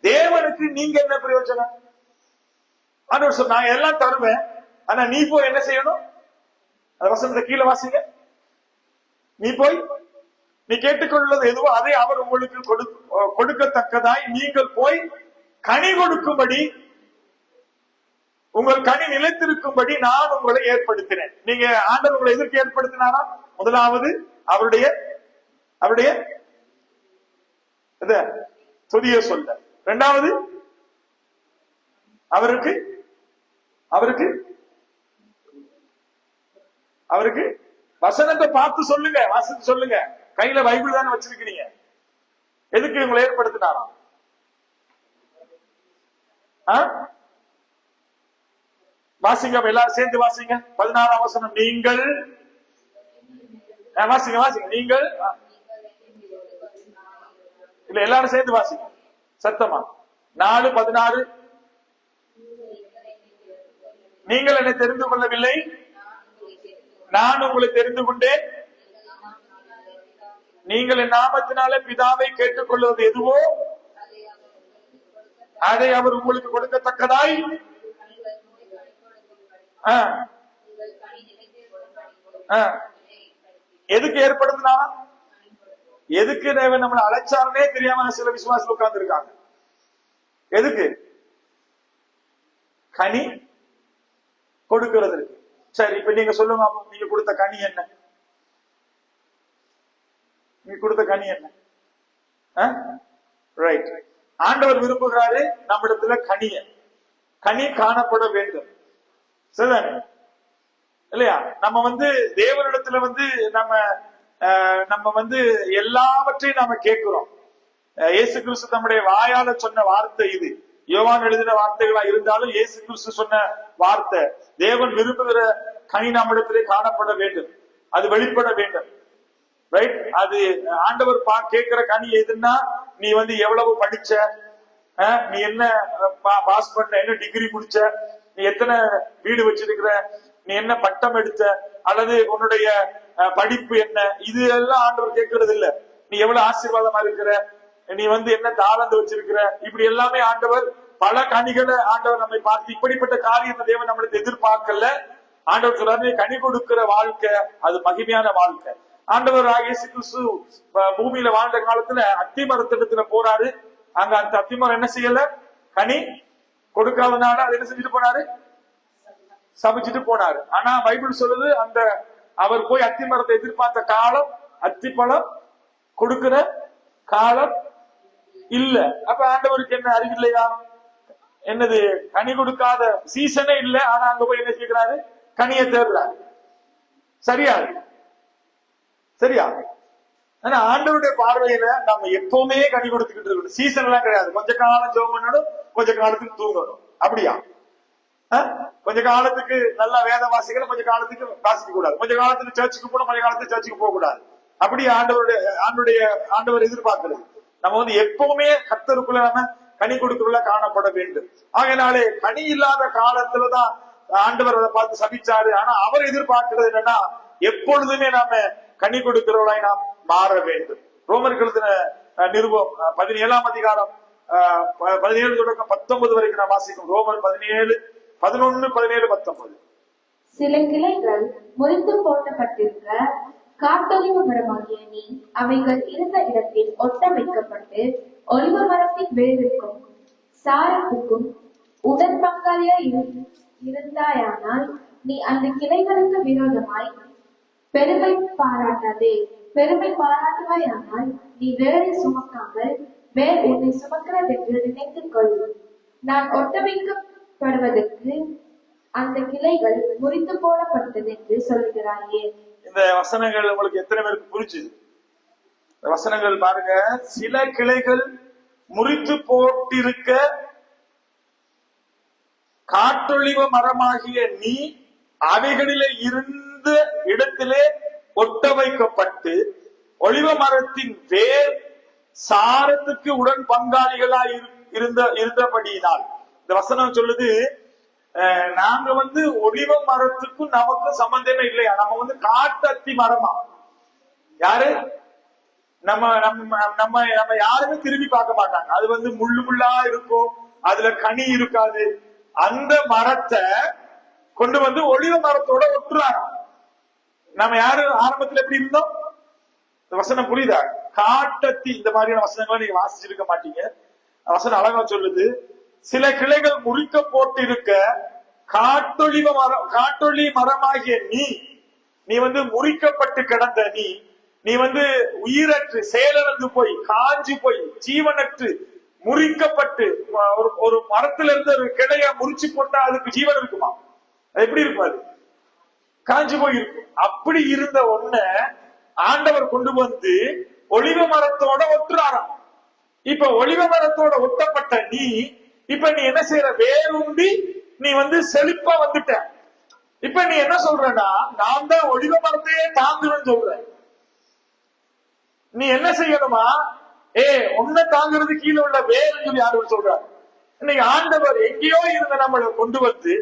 தேவனுக்கு நீங்க என்ன பிரயோஜனம்? ஆண்டவர் சொன்னா, நான் எல்லாம் தருவேன், ஆனா நீ போய் என்ன செய்யணும்? அந்த வசனத்தை கீழே வாசிங்க. நீ போய் நீ கேட்டுக்கொள்வது எதுவோ அதை அவர் உங்களுக்கு கொடுக்கத்தக்கதாய் நீங்கள் போய் கனி கொடுக்கும்படி, உங்கள் கனி நிலைத்திருக்கும்படி நான் உங்களை ஏற்படுத்தினேன். நீங்க ஆண்டவர் உங்களை எதற்கு ஏற்படுத்தினாரா? முதலாவது அவருடைய துதிய சொல்ல. இரண்டாவது அவருக்கு வசனத்தை பார்த்து சொல்லுங்க, வாசித்து சொல்லுங்க. கையில பைபிள் தானே வச்சிருக்கீங்க. எதுக்கு உங்களை ஏற்படுத்தினாராம்? வாசிங்க, எல்லாரும் சேர்ந்து வாசிங்க. 16ஆம் வசனம். நீங்கள் வாசிங்க. நீங்கள் இல்ல, எல்லாரும் சேர்ந்து வாசிங்க சத்தமா. 4:16. நீங்கள் என்னை தெரிந்து கொள்ளவில்லை, நான் உங்களை தெரிந்து கொண்டேன். நீங்கள் என் நாமத்தினால பிதாவை கேட்டுக்கொள்வது எதுவோ அதை அவர் உங்களுக்கு கொடுக்கத்தக்கதாய். எதுக்கு ஏற்படுத்தினா? எதுக்கு நம்மளை அழைச்சாருன்னே தெரியாம சில விசுவாசம் உட்கார்ந்து இருக்காங்க. எதுக்கு? கனி கொடுக்கிறதுக்கு. சரி, இப்ப நீங்க சொல்லுங்க, நீங்க கொடுத்த கனி என்ன? நீங்க கொடுத்த கனி என்ன? ரைட். ஆண்டவர் விரும்புகிறாரு நம்மிடத்துல கனி காணப்பட வேண்டும். சரிதானே? இல்லையா? நம்ம தேவனிடத்துல நம்ம எல்லாவற்றையும் நாம கேட்கிறோம். இயேசு கிறிஸ்து நம்முடைய வாயால சொன்ன வார்த்தை இது. யோவான் எழுதின வார்த்தைகளா இருந்தாலும் இயேசு கிறிஸ்து சொன்ன வார்த்தை. தேவன் விரும்புகிற கனி நம்மிடத்திலே காணப்பட வேண்டும், அது வெளிப்பட வேண்டும். ரைட்? அது ஆண்டவர் கேட்கிற கனி எதுன்னா, நீ எவ்வளவு படிச்ச, நீ என்ன பாஸ் பண்ண, என்ன டிகிரி முடிச்ச, நீ எத்தனை வீடு வச்சிருக்கிற, நீ என்ன பட்டம் எடுத்த, அல்லது உன்னுடைய படிப்பு என்ன, இது எல்லாம் ஆண்டவர் கேட்கறது இல்ல. நீ எவ்வளவு ஆசீர்வாதமா இருக்கிற, நீ என்ன தாளந்து வச்சிருக்கிற, இப்படி எல்லாமே ஆண்டவர் பல கனிகளை ஆண்டவர் நம்மை பார்த்து இப்படிப்பட்ட காரியத்தை தேவன் நம்மளுக்கு எதிர்பார்க்கல. ஆண்டவர் சொல்றாரு, கனி கொடுக்கிற வாழ்க்கை அது மகிமையான வாழ்க்கை. ஆண்டவர் இயேசு கிறிஸ்து பூமியில வாழ்ந்த காலத்துல அத்தி மரத்திடத்துல போறாரு. அங்க அந்த அத்தி மரம் என்ன செய்யல, கனி கொடுக்காதனால அது என்ன செஞ்சுட்டு போனாரு, சமைச்சிட்டு போனாரு. ஆனா பைபிள் சொல்லுது, அந்த அவர் போய் அத்தி மரத்தை எதிர்பார்த்த காலம், அத்தி பழம் கொடுக்கிற காலம் இல்ல. அப்ப ஆண்டவருக்கு என்ன அறிவில்லையா, என்னது கனி கொடுக்காத சீசனே இல்ல. ஆனா அங்க போய் என்ன செய்யறாரு, கனியை தேடுறாரு. சரியா சரியா? ஆனா ஆண்டவருடைய பார்வையில நம்ம எப்பவுமே கனி கொடுத்துக்கிட்டு இருக்கணும். சீசன் எல்லாம் கிடையாது. கொஞ்ச காலம் ஜெபம் பண்ணணும், கொஞ்ச காலத்துக்கு தூங்கணும். அப்படியா? கொஞ்ச காலத்துக்கு நல்லா வேத வாசிக்கணும், கொஞ்ச காலத்துக்கு வாசிக்க கூடாது. கொஞ்ச காலத்துக்கு சர்ச்சுக்கு போகணும், கொஞ்ச காலத்துக்கு சர்ச்சுக்கு போக கூடாது. அப்படி ஆண்டவர் எதிர்பார்க்கிறது. நம்ம வந்து எப்பவுமே கர்த்தருக்குள்ள நம்ம கனி கொடுக்கறதுல காணப்பட வேண்டும். ஆகையினாலே கனி இல்லாத காலத்துலதான் ஆண்டவர் அதை பார்த்து சபிச்சாரு. ஆனா அவர் எதிர்பார்க்கிறது என்னன்னா, எப்பொழுதுமே நாம கனி கொடுக்கிறவர்களாய் நாம் மாற வேண்டும். ரோமருக்கு எழுதின நிருபம் 17ஆம் அதிகாரம் 17 தொடக்கம் 19 வரைக்கும் நாம் வாசிக்கும். ரோமர் 17, 11, 17, 19. சில கிளைகள் முறித்து போட்டப்பட்டிருக்க காட்டொலிவ மரமாகிய நீ அவைகள் இருந்த இடத்தில் ஒட்ட வைக்கப்பட்டு ஒலிவ மரத்தின் வேருக்கும் சாரத்துக்கும் உடன் பங்காளியா இருந்தாயானால் நீ அந்த கிளைகளுக்கு விரோதமாய் பெருமை பாராட்டாதே. பெருமை பாராட்டுவாயானால் நீ வேரை சுமக்காமல் வேர் உன்னை சுமக்கிறது என்று நினைத்துக் கொள். நான் ஒட்ட வைக்கப்படுவதற்கு அந்த கிளைகள் முறித்து போடப்பட்டது என்று சொல்கிறாயே. இந்த வசனங்கள் உங்களுக்கு எத்தனை பேருக்கு புரிஞ்சுது? இந்த வசனங்கள் பாருங்க, சில கிளைகள் முறித்து போட்டிருக்க காட்டொழிவ மரமாகிய நீ அவைகளிலே இருந்த இடத்திலே ஒட்ட வைக்கப்பட்டு ஒளிவ மரத்தின் வேர் சாரத்துக்கு உடன் பங்காளிகளாய் இருந்தபடியினால். இந்த வசனம் சொல்லுது, நாங்க வந்து ஒலிவ மரத்துக்கும் நமக்கும் சம்பந்தமே இல்லையா, நம்ம வந்து காட்டத்தி மரமா. யாரு? நம்ம நம்ம நம்ம நம்ம யாருமே திரும்பி பார்க்க மாட்டாங்க. அது வந்து முள்ளு முள்ளா இருக்கும், அதுல கனி இருக்காது. அந்த மரத்தை கொண்டு வந்து ஒலிவ மரத்தோட ஒட்டுறாங்க. நம்ம யாரு ஆரம்பத்துல எப்படி இருந்தோம்? வசனம் புரியுதா? காட்டத்தி, இந்த மாதிரியான வசனங்களை நீங்க வாசிச்சிருக்க மாட்டீங்க. வசனம் அழகா சொல்லுது, சில கிளைகள் முறிக்க போட்டு இருக்க காட்டொளி மரமாகிய நீ வந்து முறிக்கப்பட்டு கிடந்த நீ வந்து உயிரற்று செயலிழந்து போய் காஞ்சி போய் ஜீவனற்று முறிக்கப்பட்டு, ஒரு மரத்துல இருந்து ஒரு கிளைய முறிச்சு போட்டா அதுக்கு ஜீவன் இருக்குமா? அது எப்படி இருக்கும்? அது காஞ்சி போய் இருக்கும். அப்படி இருந்த ஒண்ண ஆண்டவர் கொண்டு வந்து ஒலிவ மரத்தோட ஒட்டுறாராம். இப்ப ஒலிவ மரத்தோட ஒட்டப்பட்ட இப்ப நீ என்ன செய்யற, வேறுண்டி நீ வந்து செழிப்பா வந்துட்ட. இப்ப நீ என்ன சொல்றனா, நான் தான் ஒலிவ மரத்தையே தாங்குறேன்னு சொல்ற. நீ என்ன செய்யணுமா, உன்னை தாங்குறது கீழே உள்ள வேறுன்னு சொல்லி யாரும் சொல்றாரு. இன்னைக்கு ஆண்டவர் எங்கேயோ இருந்த நம்மளை கொண்டு வந்து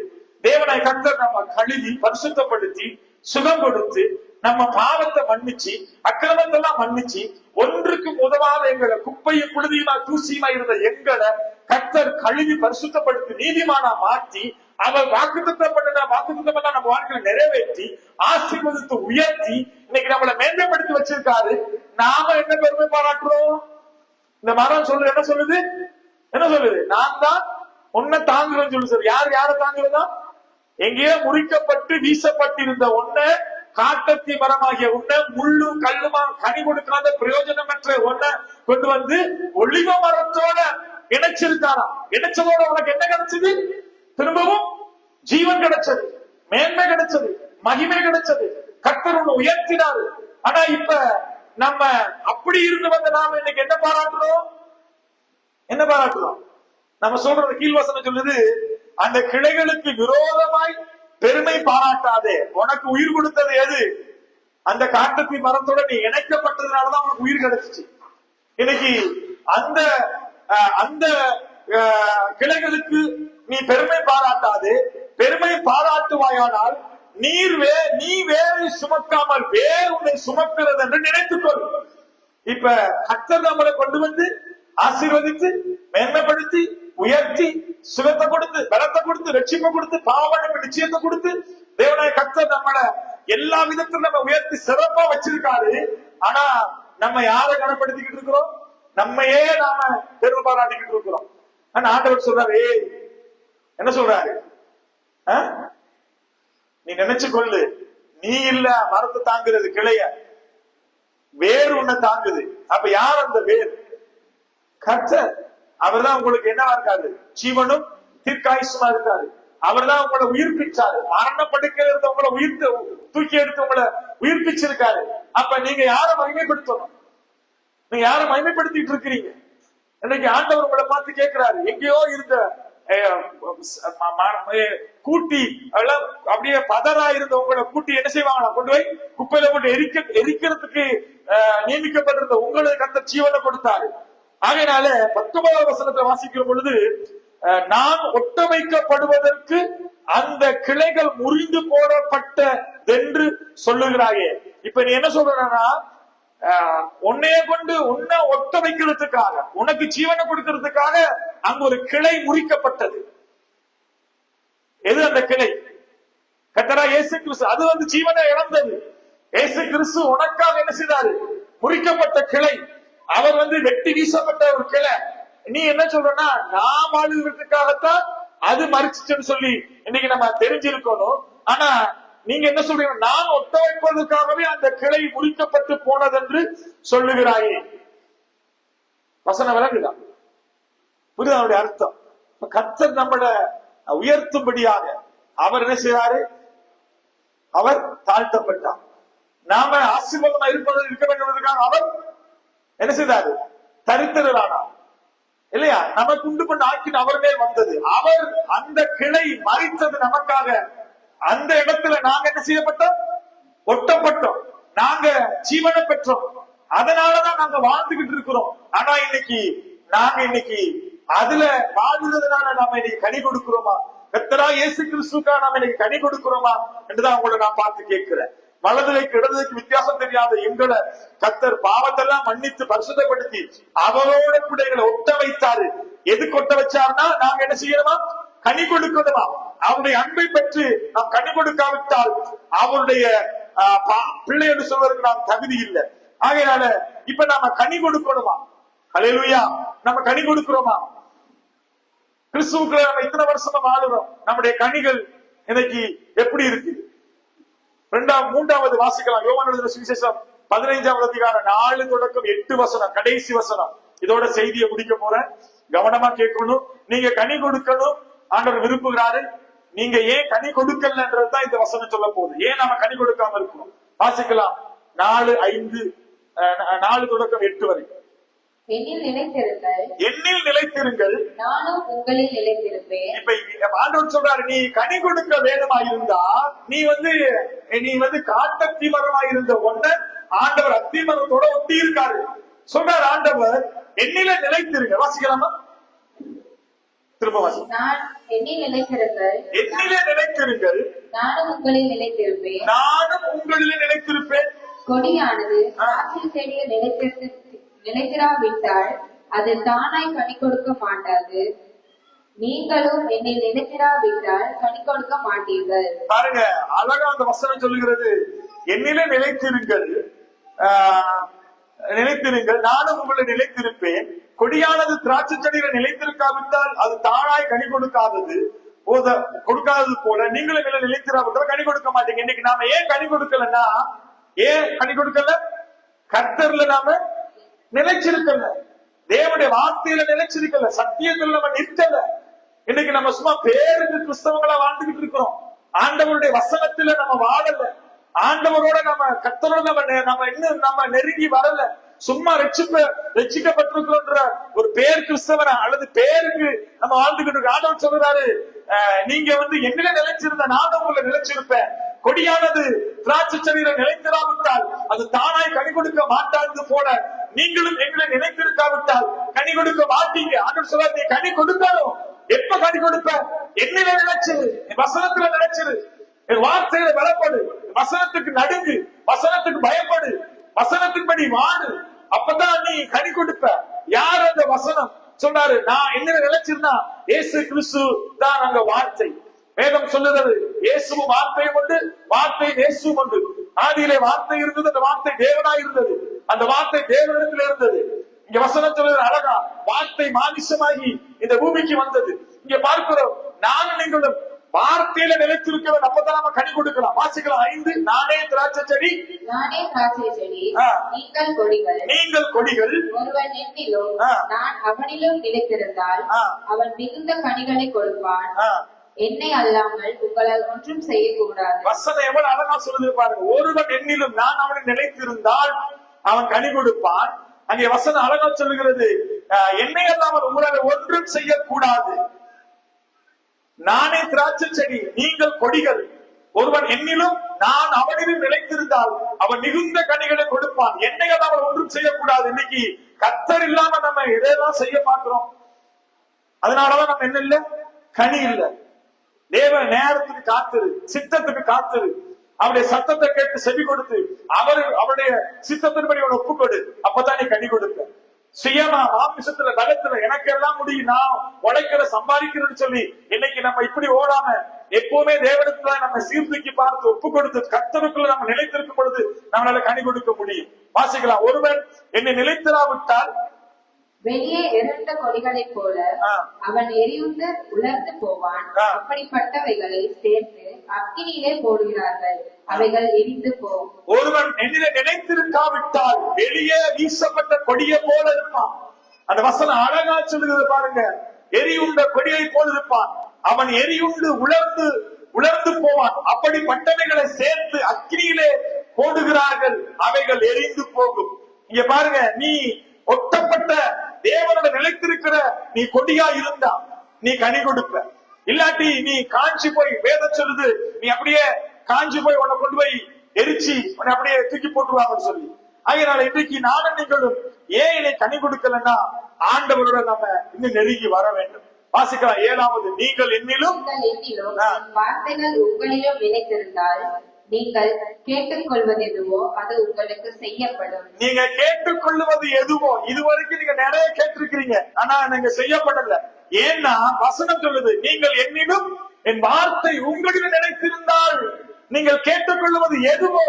தேவனாய் கர்த்தர் நம்ம கழுவி பரிசுத்தப்படுத்தி சுகம் கொடுத்து நம்ம பாவத்தை மன்னிச்சு அக்கிரமத்தெல்லாம் மன்னிச்சு ஒன்றுக்கு உதவாத எங்களை குப்பையும் புழுதியுமா தூசியுமா இருந்த எங்களை கர்த்தர் கழுவி பரிசுத்தப்படுத்தி நீதிமானா மாற்றி அவர் வாக்குத்தத்தம் நம்ம வாழ்க்கையில நிறைவேற்றி ஆசீர்வதித்து உயர்த்தி இன்னைக்கு நம்மளை மேன்மைப்படுத்தி வச்சிருக்காரு. நாம என்ன பெருமை பாராட்டுறோம்? இந்த மரம் சொல்றது என்ன சொல்லுது? நான் தான் உன்னை தாங்குறேன்னு சொல்லி சொல்லு. யார தாங்குறதா? எங்கேயோ முறிக்கப்பட்டு வீசப்பட்டிருந்த ஒன்ன, காட்டத்தி மரமாகிய உன்ன, முள்ளும் கல்லுமா கனி கொடுக்காத பிரயோஜனமற்ற ஒன்ன கொண்டு வந்து ஒலிவ மரத்தோட இணைச்சிருக்காராம். இணைச்சதோட உனக்கு என்ன கிடைச்சது? திரும்பவும் ஜீவன் கிடைச்சது, மேன்மை கிடைச்சது, மகிமை கிடைச்சது, கர்த்தர் உன்னை உயர்த்தினாரு. ஆனா இப்ப நம்ம அப்படி இருந்து வந்த நாம இன்னைக்கு என்ன பாராட்டுறோம்? நம்ம சொல்றது கீழ்வசனம் சொல்லுது, அந்த கிளைகளுக்கு விரோதமாய் பெருமை பாராட்டாதே. உனக்கு உயிர் கொடுத்தது எது? அந்த காட்டத்தி மரத்தோட நீ இணைக்கப்பட்டதுனாலதான் உனக்கு உயிர் கிடைச்சிச்சு. இன்னைக்கு அந்த அந்த கிளைகளுக்கு நீ பெருமை பாராட்டாதே. பெருமை பாராட்டுவாயானால் நீ வேரை சுமக்காமல் வேர் உன்னை சுமக்கிறது என்று நினைத்துக்கொள். இப்ப கர்த்தர் நம்மளை கொண்டு வந்து ஆசீர்வதித்து மேன்மைப்படுத்தி உயர்த்தி சுகத்தை கொடுத்து பலத்தை கொடுத்து ரட்சிப்பை கொடுத்து பாவமன்னிப்பு நிச்சயத்தை கொடுத்து தேவனாய கர்த்தர் நம்மள எல்லா விதத்திலும் நம்ம உயர்த்தி சிறப்பா வச்சிருக்காரு. ஆனா நம்ம யாரை கனப்படுத்திக்கிட்டு இருக்கிறோம்? நம்மையே நாம பெருமை பாராட்டிக்கிட்டு இருக்கிறோம். ஆனா ஆண்டவர் சொல்றாரு, என்ன சொல்றாரு? நீ நினைச்சு கொள்ளு, நீ இல்ல மரத்தை தாங்குறது கிளைய, வேறு உன்னை தாங்குது. அப்ப யார் அந்த வேர்? கர்த்தர். அவர் தான் உங்களுக்கு என்னவா இருக்காரு? ஜீவனும் தீர்க்காயுசுமா இருக்காரு. அவர் தான் உங்களை உயிர்ப்பிச்சாரு. மரண படுக்கையில இருந்து உங்களை தூக்கி எடுத்து உங்களை உயிர்ப்பிச்சிருக்காரு. அப்ப நீங்க யாரை மகிமைப்படுத்தணும்? நீங்க யாரை மகிமைப்படுத்திட்டு இருக்கிறீங்க? இன்னைக்கு ஆண்டவர் உங்களை பார்த்து கேட்கிறாரு, எங்கேயோ இருந்த கூட்டி அப்படியே பதறா இருந்த உங்களை கூட்டி என்ன செய்வாங்களா? கொண்டு போய் குப்பையில போட்டு எரிக்கிறதுக்கு நியமிக்கப்பட்டிருந்த உங்களுக்கு அந்த ஜீவனை கொடுத்தாரு. ஆகையினால 19வது வசனத்தை வாசிக்கிற பொழுது, நான் ஒட்ட வைக்கப்படுவதற்கு அந்த கிளைகள் முறிந்து போடப்பட்டதென்று சொல்லுகிறாயே. இப்ப நீ என்ன சொல்றனா, உன்னைய கொண்டு உன்னை ஒட்ட வைக்கிறதுக்காக, உனக்கு ஜீவனை கொடுக்கிறதுக்காக அங்க ஒரு கிளை முறிக்கப்பட்டது. எது அந்த கிளை? கர்த்தரா இயேசு கிறிஸ்து. அது ஜீவனை இழந்தது. இயேசு கிறிஸ்து உனக்காக என்ன செய்தாரு? முறிக்கப்பட்ட கிளை. அவர் வெட்டி வீசப்பட்ட ஒரு கிளை. நீ என்ன சொல்றனா, நான் வாழ்கிறதுக்காகத்தான் அது மறிச்சுன்னு சொல்லி இன்னைக்கு நம்ம தெரிஞ்சிருக்கணும். ஆனா நீங்க என்ன சொல்றீங்க? நான் ஒட்ட வைப்பதற்காகவே அந்த கிளை முறிக்கப்பட்டு போனதென்று சொல்லுகிறாயே. வசனம் விளங்குதான்? புரியுது அவருடைய அர்த்தம்? கர்த்தர் நம்மளை உயர்த்தும்படியாக அவர் என்ன செய்வாரு? அவர் தாழ்த்தப்பட்டார். நாம ஆசீர்வாதமா இருக்க வேண்டும். அவர் என்ன செய்தாரு? தரித்திரரானார் இல்லையா? நமக்கு உண்டு பண்ண ஆக்கின அவர் மேல் வந்தது. அவர் அந்த கிளை மறித்தது நமக்காக. அந்த இடத்துல நாங்க என்ன செய்யப்பட்டோம்? ஒட்டப்பட்டோம். நாங்க ஜீவனை பெற்றோம். அதனாலதான் நாங்க வாழ்ந்துகிட்டு இருக்கிறோம். ஆனா இன்னைக்கு அதுல வாழ்ந்ததுனால நாம இன்னைக்கு கனி கொடுக்கிறோமா? கர்த்தரா இயேசு கிறிஸ்துக்காக நாம இன்னைக்கு கனி கொடுக்கிறோமா என்றுதான் உங்களை நான் பார்த்து கேட்கிறேன். வலதுலைக்கு இடதுலைக்கு வித்தியாசம் தெரியாத எங்களை கர்த்தர் பாவத்தெல்லாம் மன்னித்து பரிசுத்தப்படுத்தி அவரோட கூட எங்களை ஒட்ட வைத்தாரு. எதுக்கு ஒட்ட வச்சாருன்னா, நாங்க என்ன செய்யணுமா? கனி கொடுக்கணுமா? அவருடைய அன்பை பெற்று நாம் கனி கொடுக்காவிட்டால் அவருடைய பிள்ளை என்று சொல்வதற்கு நாம் தகுதி இல்லை. ஆகையினால இப்ப நாம கனி கொடுக்கணுமா? ஹல்லேலூயா. நம்ம கனி கொடுக்கிறோமா? கிறிஸ்துவுக்குள்ள நம்ம இத்தனை வருஷமா வாழுறோம். நம்முடைய கனிகள் இன்னைக்கு எப்படி இருக்கு? 3வது வாசிக்கலாம். யோவான் எழுதின சுவிசேஷம் 15வது அதிகாரம் 4 தொடக்கம் 8 வசனம், கடைசி வசனம். இதோட செய்தியை முடிக்க போறேன். கவனமா கேட்கணும். நீங்க கனி கொடுக்கணும் ஆண்டவர் விரும்புகிறாரு. நீங்க ஏன் கனி கொடுக்கலன்றதுதான் இந்த வசனம் சொல்ல போகுது. ஏன் நாம கனி கொடுக்காம இருக்கணும்? வாசிக்கலாம். 4 தொடக்கம் 8 வரை. என்னில் நிலைத்திருங்கள், என்னில் நிலைத்திருங்கள், நானும் உங்களில் நிலைத்திருப்பேன். இப்ப ஆண்டவர் சொல்றாரு, நீ கனி கொடுக்க வேணுமா இருந்தா நீ காட்டு அத்திமரமா இருந்த ஒன்ன ஆண்டவர் அத்திமரத்தோட ஒட்டி இருக்காரு. சொல்றாரு ஆண்டவர், என்னில நிலைத்திருங்க. வாசிக்கலாமா? திரும்ப வாசி. நான் என்னில் நிலைத்திருங்கள், என்னில நிலைத்திருங்கள், நானும் உங்களில் நிலைத்திருப்பேன். நானும் உங்களில் நிலைத்திருப்பேன். கொடியானது ஆற்றில் செடியை நிலைத்திராவிட்டால் அது தானாய் கனி கொடுக்க மாட்டாது. நீங்களும் என்னை நிலைத்திராவிட்டால் கனி கொடுக்க மாட்டீர்கள். பாருங்க, அழகா அந்த வசனம் சொல்லுகிறது. என்னிலே நிலைத்திருங்கள், நானும் உங்களை நிலைத்திருப்பேன். கொடியானது திராட்சை செடியில நிலைத்திருக்காவிட்டால் அது தானாய் கனி கொடுக்காதது போல நீங்களும் என்ன நிலைத்திராவிட்டால் கனி கொடுக்க மாட்டீங்க. இன்னைக்கு நாம ஏன் கனி கொடுக்கலன்னா, ஏன் கனி கொடுக்கல? கர்த்தர்ல நாம நிலைச்சிருக்கல, தேவனுடைய வார்த்தையில நிலைச்சிருக்கல, சத்தியத்துல நம்ம நிற்கல. இன்னைக்கு நம்ம சும்மா பேருக்கு கிறிஸ்தவங்களா வாழ்ந்துகிட்டு இருக்கிறோம். ஆண்டவருடைய வசனத்துல நம்ம வாழல. ஆண்டவரோட நம்ம கர்த்தரோட நம்ம நெருங்கி வரல. சும்மா ரட்சிக்கப்பட்டிருக்கிற ஒரு பேர் கிறிஸ்தவனா அல்லது பேருக்கு நம்ம வாழ்ந்துகிட்டு இருக்கோம். ஆண்டவர் சொல்றாரு, நீங்க என்னில நிலைச்சிருந்த நானும் உங்களை நிலைச்சிருப்பேன். கொடியானது திராட்சை செடியில நிலைத்திராவிட்டால் அது தானாய் கனி கொடுக்க மாட்டாது போல நீங்களும் எங்களை நினைத்திருக்காவிட்டால் கனி கொடுக்க மாட்டீங்க. ஆண்டவர் சொல்றாரு, நீ கனி கொடுக்கணும். எப்ப கனி கொடுப்ப? என்னில நினைச்சிரு, வசனத்துல நினைச்சிரு, என் வார்த்தையில பலப்படு, வசனத்துக்கு நடுங்கு, வசனத்துக்கு பயப்படு, வசனத்தின்படி வாடு. அப்பதான் நீ கனி கொடுப்ப. யார் அந்த வசனம்? சொன்னாரு, நான் என்ன நினைச்சிருந்தா இயேசு கிறிஸ்து தான் அங்க வார்த்தை. வேதம் சொல்லுகிறது இயேசுவும் வார்த்தையும் உண்டு, வார்த்தை இயேசுவும் உண்டு. ஆதியிலே வார்த்தை இருந்தது, அந்த வார்த்தை தேவனாய் இருந்தது, அந்த வார்த்தை தேவனிடத்தில் இருந்தது. இங்க வசனம் சொல்லுறது அழகா, வார்த்தை மாமிசமாகி இந்த பூமிக்கு வந்தது. இங்க பார்க்கிறோம், நானும் நீங்களும் வார்த்தையில நிலைத்திருக்க வேண்டும். அப்பதான் நம்ம கனி கொடுக்கலாம். வாசிக்கலாம் 5. நானே திராட்சை செடி, நானே திராட்சை செடி, ஆ. நீங்கள் கொடிகள். நீங்கள் கொடிகள். ஒருவன் என்னிலும் ஆ. நான் அவனிலும் நிலைத்திருந்தால் ஆ. அவன் மிகுந்த கனிகளை கொடுப்பான். ஆ. என்னை அல்லாமல் உங்களால் ஒன்றும் செய்யக்கூடாது. வசனம் எவ்வளவு அழகா சொல்லுது பாருங்க. ஒருவன் என்னிலும் நான் அவனை நிலைத்திருந்தால் அவன் கனி கொடுப்பான். அங்கே வசனம் அழகா சொல்லுகிறது, என்னை அல்லாமல் உங்களால் ஒன்றும் செய்யக்கூடாது. நானே திராட்சை செடி, நீங்கள் கொடிகள். ஒருவன் என்னிலும் நான் அவனிலும் நிலைத்திருந்தால் அவன் மிகுந்த கனிகளை கொடுப்பான். என்னை அல்லாமல் ஒன்றும் செய்யக்கூடாது. இன்னைக்கு கர்த்தர் இல்லாம நம்ம எதையெல்லாம் செய்ய பார்க்கிறோம். அதனாலதான் நம்ம என்ன இல்ல, கனி இல்ல. தேவ நேரத்துக்கு காத்துரு, சித்தத்துக்கு காத்துரு, அவருடைய சத்தத்தை கேட்டு செவி கொடுத்து அவருடைய சித்தத்தின்படி ஒப்புக்கொடு. அப்பதான் நீ கனி கொடுக்க. சுயமா மாமிசத்துல பலத்துல எனக்கு எல்லாம் முடியும், நான் உழைக்கிற சம்பாதிக்கிறேன்னு சொல்லி இன்னைக்கு நம்ம இப்படி ஓடாம எப்பவுமே தேவனத்துல நம்ம சீர்தூக்கி பார்த்து ஒப்பு கொடுத்து கர்த்தருக்குள்ள நம்ம நிலைத்திருக்கும் பொழுது நம்மளால கனி கொடுக்க முடியும். வாசிக்கலாம், ஒருவன் என்னை நிலைத்திராவிட்டால் வெளியே எரிந்த கொடிகளைப் போல அவன் எரியுண்டு உலர்ந்து போவான். அப்படிப்பட்டவைகளை சேர்த்து அக்கினியிலே போடுகிறார்கள், அவைகள் எரிந்து போகும். ஒருவன் என்னிலே நினைத்திருக்காவிட்டால் வெளியே வீசப்பட்ட கொடியை போல இருப்பான். அந்த வசனம் அழகா சொல்லுகிறது பாருங்க. எரியுண்ட கொடியை போல இருப்பான், அவன் எரியுண்டு உலர்ந்து போவான். அப்படிப்பட்டவைகளை சேர்த்து அக்கினியிலே போடுகிறார்கள், அவைகள் எரிந்து போகும். இங்க பாருங்க, நீ ஒட்டப்பட்ட தேவனோட நிலைத்திருக்கிற நீ கொடியா இருந்தா நீ கனி கொடுப்ப. இல்லாட்டி நீ காஞ்சி போய், வேதம் சொல்லுது, நீ அப்படியே காஞ்சி போய் உன்னை கொண்டு போய் எரிச்சு உன்னை அப்படியே தூக்கி போட்டுருவாங்கன்னு சொல்லி. அதனால இன்றைக்கு நானும் நீங்களும் ஏன் என்னை கனி கொடுக்கலன்னா ஆண்டவரோட நம்ம இன்னும் நெருங்கி வர வேண்டும். வாசிக்கலாம் 7வது, நீங்கள் என்னிலும் வார்த்தைகள் உங்களிலும் நிலைத்திருந்தால் நீங்கள் கேட்டுக்கொள்வது எதுவோ அது உங்களுக்கு செய்யப்படும். நீங்க கேட்டுக்கொள்வது எதுவோ, இதுவரைக்கும் நீங்க நிறைய கேட்டிருக்கிறீங்க, ஆனா நீங்க செய்யப்படல. ஏன்னா வசனம் சொல்லுது, நீங்கள் என்னிலும் என் வார்த்தை உங்களிடம் நினைத்திருந்தால் நீங்கள் கேட்டுக்கொள்வது எதுவோ.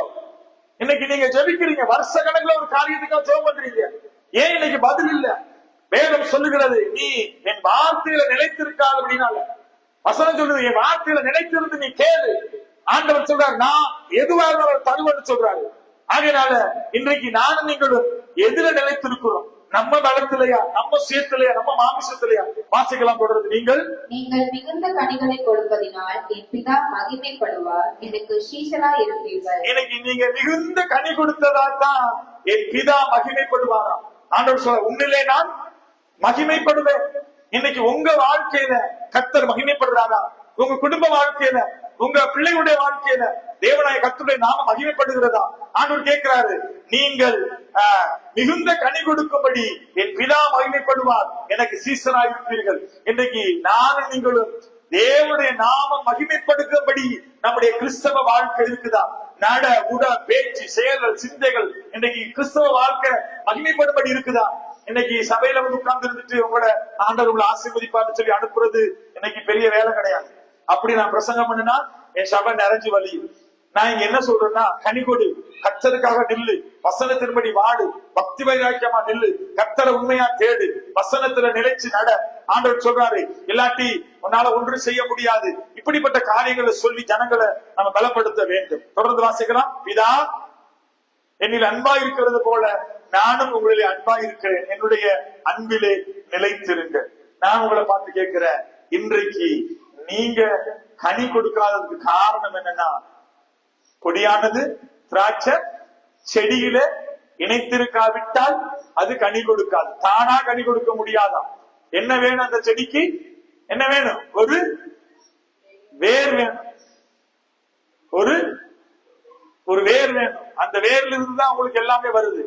இன்னைக்கு நீங்க ஜெபிக்கிறீங்க, வருஷ கணக்குல ஒரு காரியத்துக்காக ஜெபம் பண்றீங்க, ஏன் இன்னைக்கு பதில் இல்ல? வேதம் சொல்லுகிறது, நீ என் வார்த்தையில நிலைத்திருக்காது அப்படின்னால. வசனம் சொல்லுது, என் வார்த்தையில நிலைத்திருந்து நீ கேளு. ஆண்டவர் சொல்றாரு, நான் எதுவாக தருவன்னு சொல்றாரு. ஆகையினால இன்றைக்கு நானும் நீங்களும் எதுல நிலைத்திருக்கிறோம்? நம்ம பலத்திலையா, நம்ம சுயத்திலையா, நம்ம மாமிசத்திலையா? வாசிக்கலாம் தொடர்ந்து, நீங்கள் மிகுந்த கனிகளை கொடுப்பதினால் என் பிதா மகிமைப்படுவார், எனக்கு சீஷரா இருப்பீர்கள். இன்னைக்கு நீங்க மிகுந்த கனி கொடுத்ததா தான் என் பிதா மகிமைப்படுவாராம். ஆண்டவர் சொல்ற, உன்னிலே நான் மகிமைப்படுவேன். இன்னைக்கு உங்க வாழ்க்கையில கர்த்தர் மகிமைப்படுறாரா? உங்க குடும்ப வாழ்க்கையில, உங்க பிள்ளைகளுடைய வாழ்க்கையில தேவனாய கர்த்தருடைய நாம மகிமைப்படுகிறதா? ஆண்டவர் கேட்கிறாரு, நீங்கள் மிகுந்த கனி கொடுக்கும்படி என் பிதா மகிமைப்படுவார், எனக்கு சீசனாய் இருப்பீர்கள். இன்றைக்கு நானும் நீங்களும் தேவனுடைய நாமம் மகிமைப்படுக்கும்படி நம்முடைய கிறிஸ்தவ வாழ்க்கை இருக்குதா? நட உட பேச்சு செயல்கள் சிந்தைகள் இன்னைக்கு கிறிஸ்தவ வாழ்க்கை மகிமைப்படும்படி இருக்குதா? இன்னைக்கு சபையில வந்து உட்கார்ந்து இருந்துட்டு உங்களோட ஆண்டவர் உங்களை ஆசீர்வதிப்பார்னு சொல்லி அனுப்புறது இன்னைக்கு பெரிய வேலை கிடையாது. அப்படி நான் பிரசங்கம் பண்ணினா என் சபை நிறைஞ்சு வலி. நான் இங்க என்ன சொல்றேன்னா, கனி கொடு, கர்த்தருக்காக நில்லு, வசனத்தின்படி வாடு, பக்தி வைராக்கியமா நில்லு, கர்த்தரை உண்மையா தேடு, வசனத்துல நிலைச்சு நட. ஆண்டவர் சொல்றாரு, இல்லாட்டி உன்னால ஒன்றும் செய்ய முடியாது. இப்படிப்பட்ட காரியங்களை சொல்லி ஜனங்களை நம்ம பலப்படுத்த வேண்டும். தொடர்ந்து வாசிக்கலாம், பிதா என்னில் அன்பா இருக்கிறது போல நானும் உங்களிலே அன்பா இருக்கிறேன், என்னுடைய அன்பிலே நிலைத்திருங்க. நான் உங்களை பார்த்து கேட்கிறேன், இன்றைக்கு நீங்க கனி கொடுக்காததுக்கு காரணம் என்னன்னா, கொடியானது திராட்சை செடியில இணைத்திருக்காவிட்டால் அது கனி கொடுக்காது, தானா கனி கொடுக்க முடியாதான். என்ன வேணும் அந்த செடிக்கு? என்ன வேணும்? ஒரு வேர் வேணும், ஒரு வேர் வேணும். அந்த வேர்ல இருந்துதான் உங்களுக்கு எல்லாமே வருது.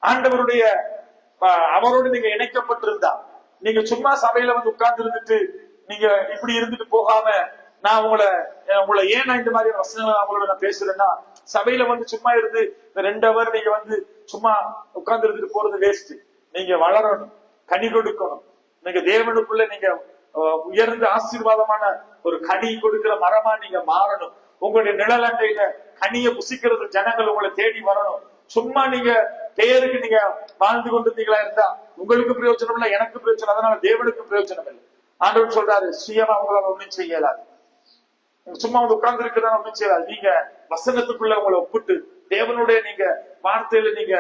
ஆண்டவருடைய அவரோடு நீங்க இணைக்கப்பட்டிருந்தா, நீங்க சும்மா சபையில வந்து உட்கார்ந்து இருந்துட்டு நீங்க இப்படி இருந்துட்டு போகாம, நான் உங்களை ஏன் நான் இந்த மாதிரி வசனம் அவங்களோட நான் பேசுறேன்னா, சபையில வந்து சும்மா இருந்து இந்த 2 ஹவர் நீங்க வந்து சும்மா உட்கார்ந்து இருந்துட்டு போறது வேஸ்ட். நீங்க வளரணும், கனி கொடுக்கணும். நீங்க தேவனுக்குள்ள நீங்க உயர்ந்த ஆசீர்வாதமான ஒரு கனி கொடுக்கிற மரமா நீங்க மாறணும். உங்களுடைய நிழலண்டையில கனியை புசிக்கிறது ஜனங்கள் உங்களை தேடி வரணும். சும்மா நீங்க பெயருக்கு நீங்க வாழ்ந்து கொண்டிருந்தீங்களா இருந்தா உங்களுக்கு பிரயோஜனம் இல்லை, எனக்கு பிரயோஜனம், அதனால தேவனுக்கு பிரயோஜனம் இல்லை. ஆண்டவர் சொல்றாரு, சுயமா உங்களால ஒண்ணும் செய்யலாது, சும்மா வந்து உட்கார்ந்து இருக்கிறதா ஒண்ணும் செய்யலாது. நீங்க வசனத்துக்குள்ள உங்களை ஒப்பிட்டு தேவனுடைய நீங்க வார்த்தையில நீங்க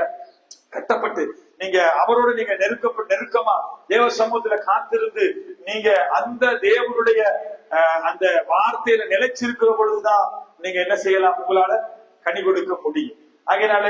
கட்டப்பட்டு நீங்க அவரோட நீங்க நெருக்கமா தேவ சமூகத்துல காத்திருந்து நீங்க அந்த தேவனுடைய அந்த வார்த்தையில நிலைச்சிருக்கிற பொழுதுதான் நீங்க என்ன செய்யலாம், உங்களால கனி கொடுக்க முடியும். ஆகையினால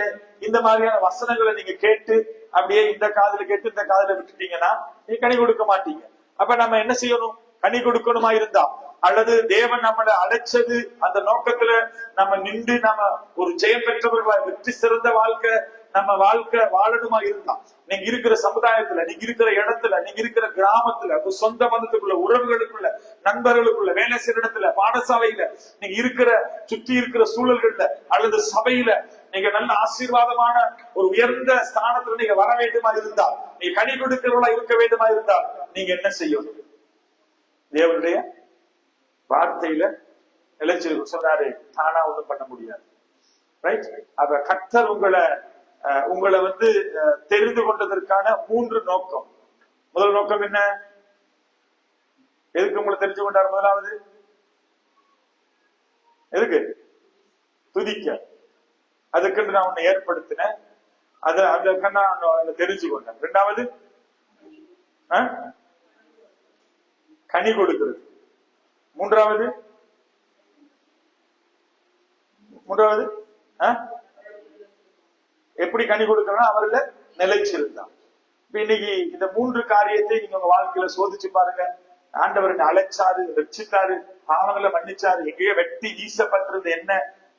இந்த மாதிரியான வசனங்களை நீங்க கேட்டு அப்படியே இந்த காதுல கேட்டு இந்த காதுல விட்டுட்டீங்கன்னா நீங்க கனி கொடுக்க மாட்டீங்க. அப்ப நம்ம என்ன செய்யணும், கனி கொடுக்கணுமா இருந்தா அல்லது தேவன் நம்மளை அழைச்சது அந்த நோக்கத்துல நம்ம நின்று நம்ம ஒரு ஜெயம் பெற்றவர்களா வெற்றி சிறந்த வாழ்க்கை நம்ம வாழ்க்கை வாழணுமா இருந்தா நீங்க இருக்கிற சமுதாயத்துல, நீங்க இருக்கிற இடத்துல, நீங்க இருக்கிற கிராமத்துல, சொந்த பந்தத்துக்குள்ள, உறவுகளுக்குள்ள, நண்பர்களுக்குள்ள, வேலை செய்யற இடத்துல, பாடசாலையில, நீங்க இருக்கிற சுற்றி இருக்கிற சூழல்கள்ல அல்லது சபையில நீங்க நல்ல ஆசீர்வாதமான ஒரு உயர்ந்த ஸ்தானத்துல நீங்க வர வேண்டுமா இருந்தா, நீங்க கனி கொடுக்கிறவர்களா இருக்க வேண்டுமா இருந்தா நீங்க என்ன செய்யணும், தேவனுடைய வார்த்தையில நிலைச்சிருக்கும். சொன்னாரு, தானா ஒண்ணும் பண்ண முடியாது. ரைட்? அப்ப கர்த்தர் உங்களை வந்து தெரிந்து கொண்டதற்கான 3 நோக்கம். முதல் நோக்கம் என்ன? எதுக்கு உங்களை தெரிஞ்சு கொண்டார்? முதலாவது எதுக்கு? துதிக்க. அதுக்கு நான் உன்னை ஏற்படுத்தினேன், அதுக்கு நான் தெரிஞ்சு கொண்டேன். 2வது கனி கொடுக்கிறது. 3வது எப்படி கனி கொடுக்கறனா அவர்ல நிலைச்சிருந்தான். இப்ப இன்னைக்கு இந்த 3 காரியத்தை நீங்க உங்க வாழ்க்கையில சோதிச்சு பாருங்க. ஆண்டவர் அழைச்சாரு, ரட்சித்தாரு, பாவங்களை மன்னிச்சாரு, எங்கேயோ வெட்டி வீசப்பட்டிருந்த என்ன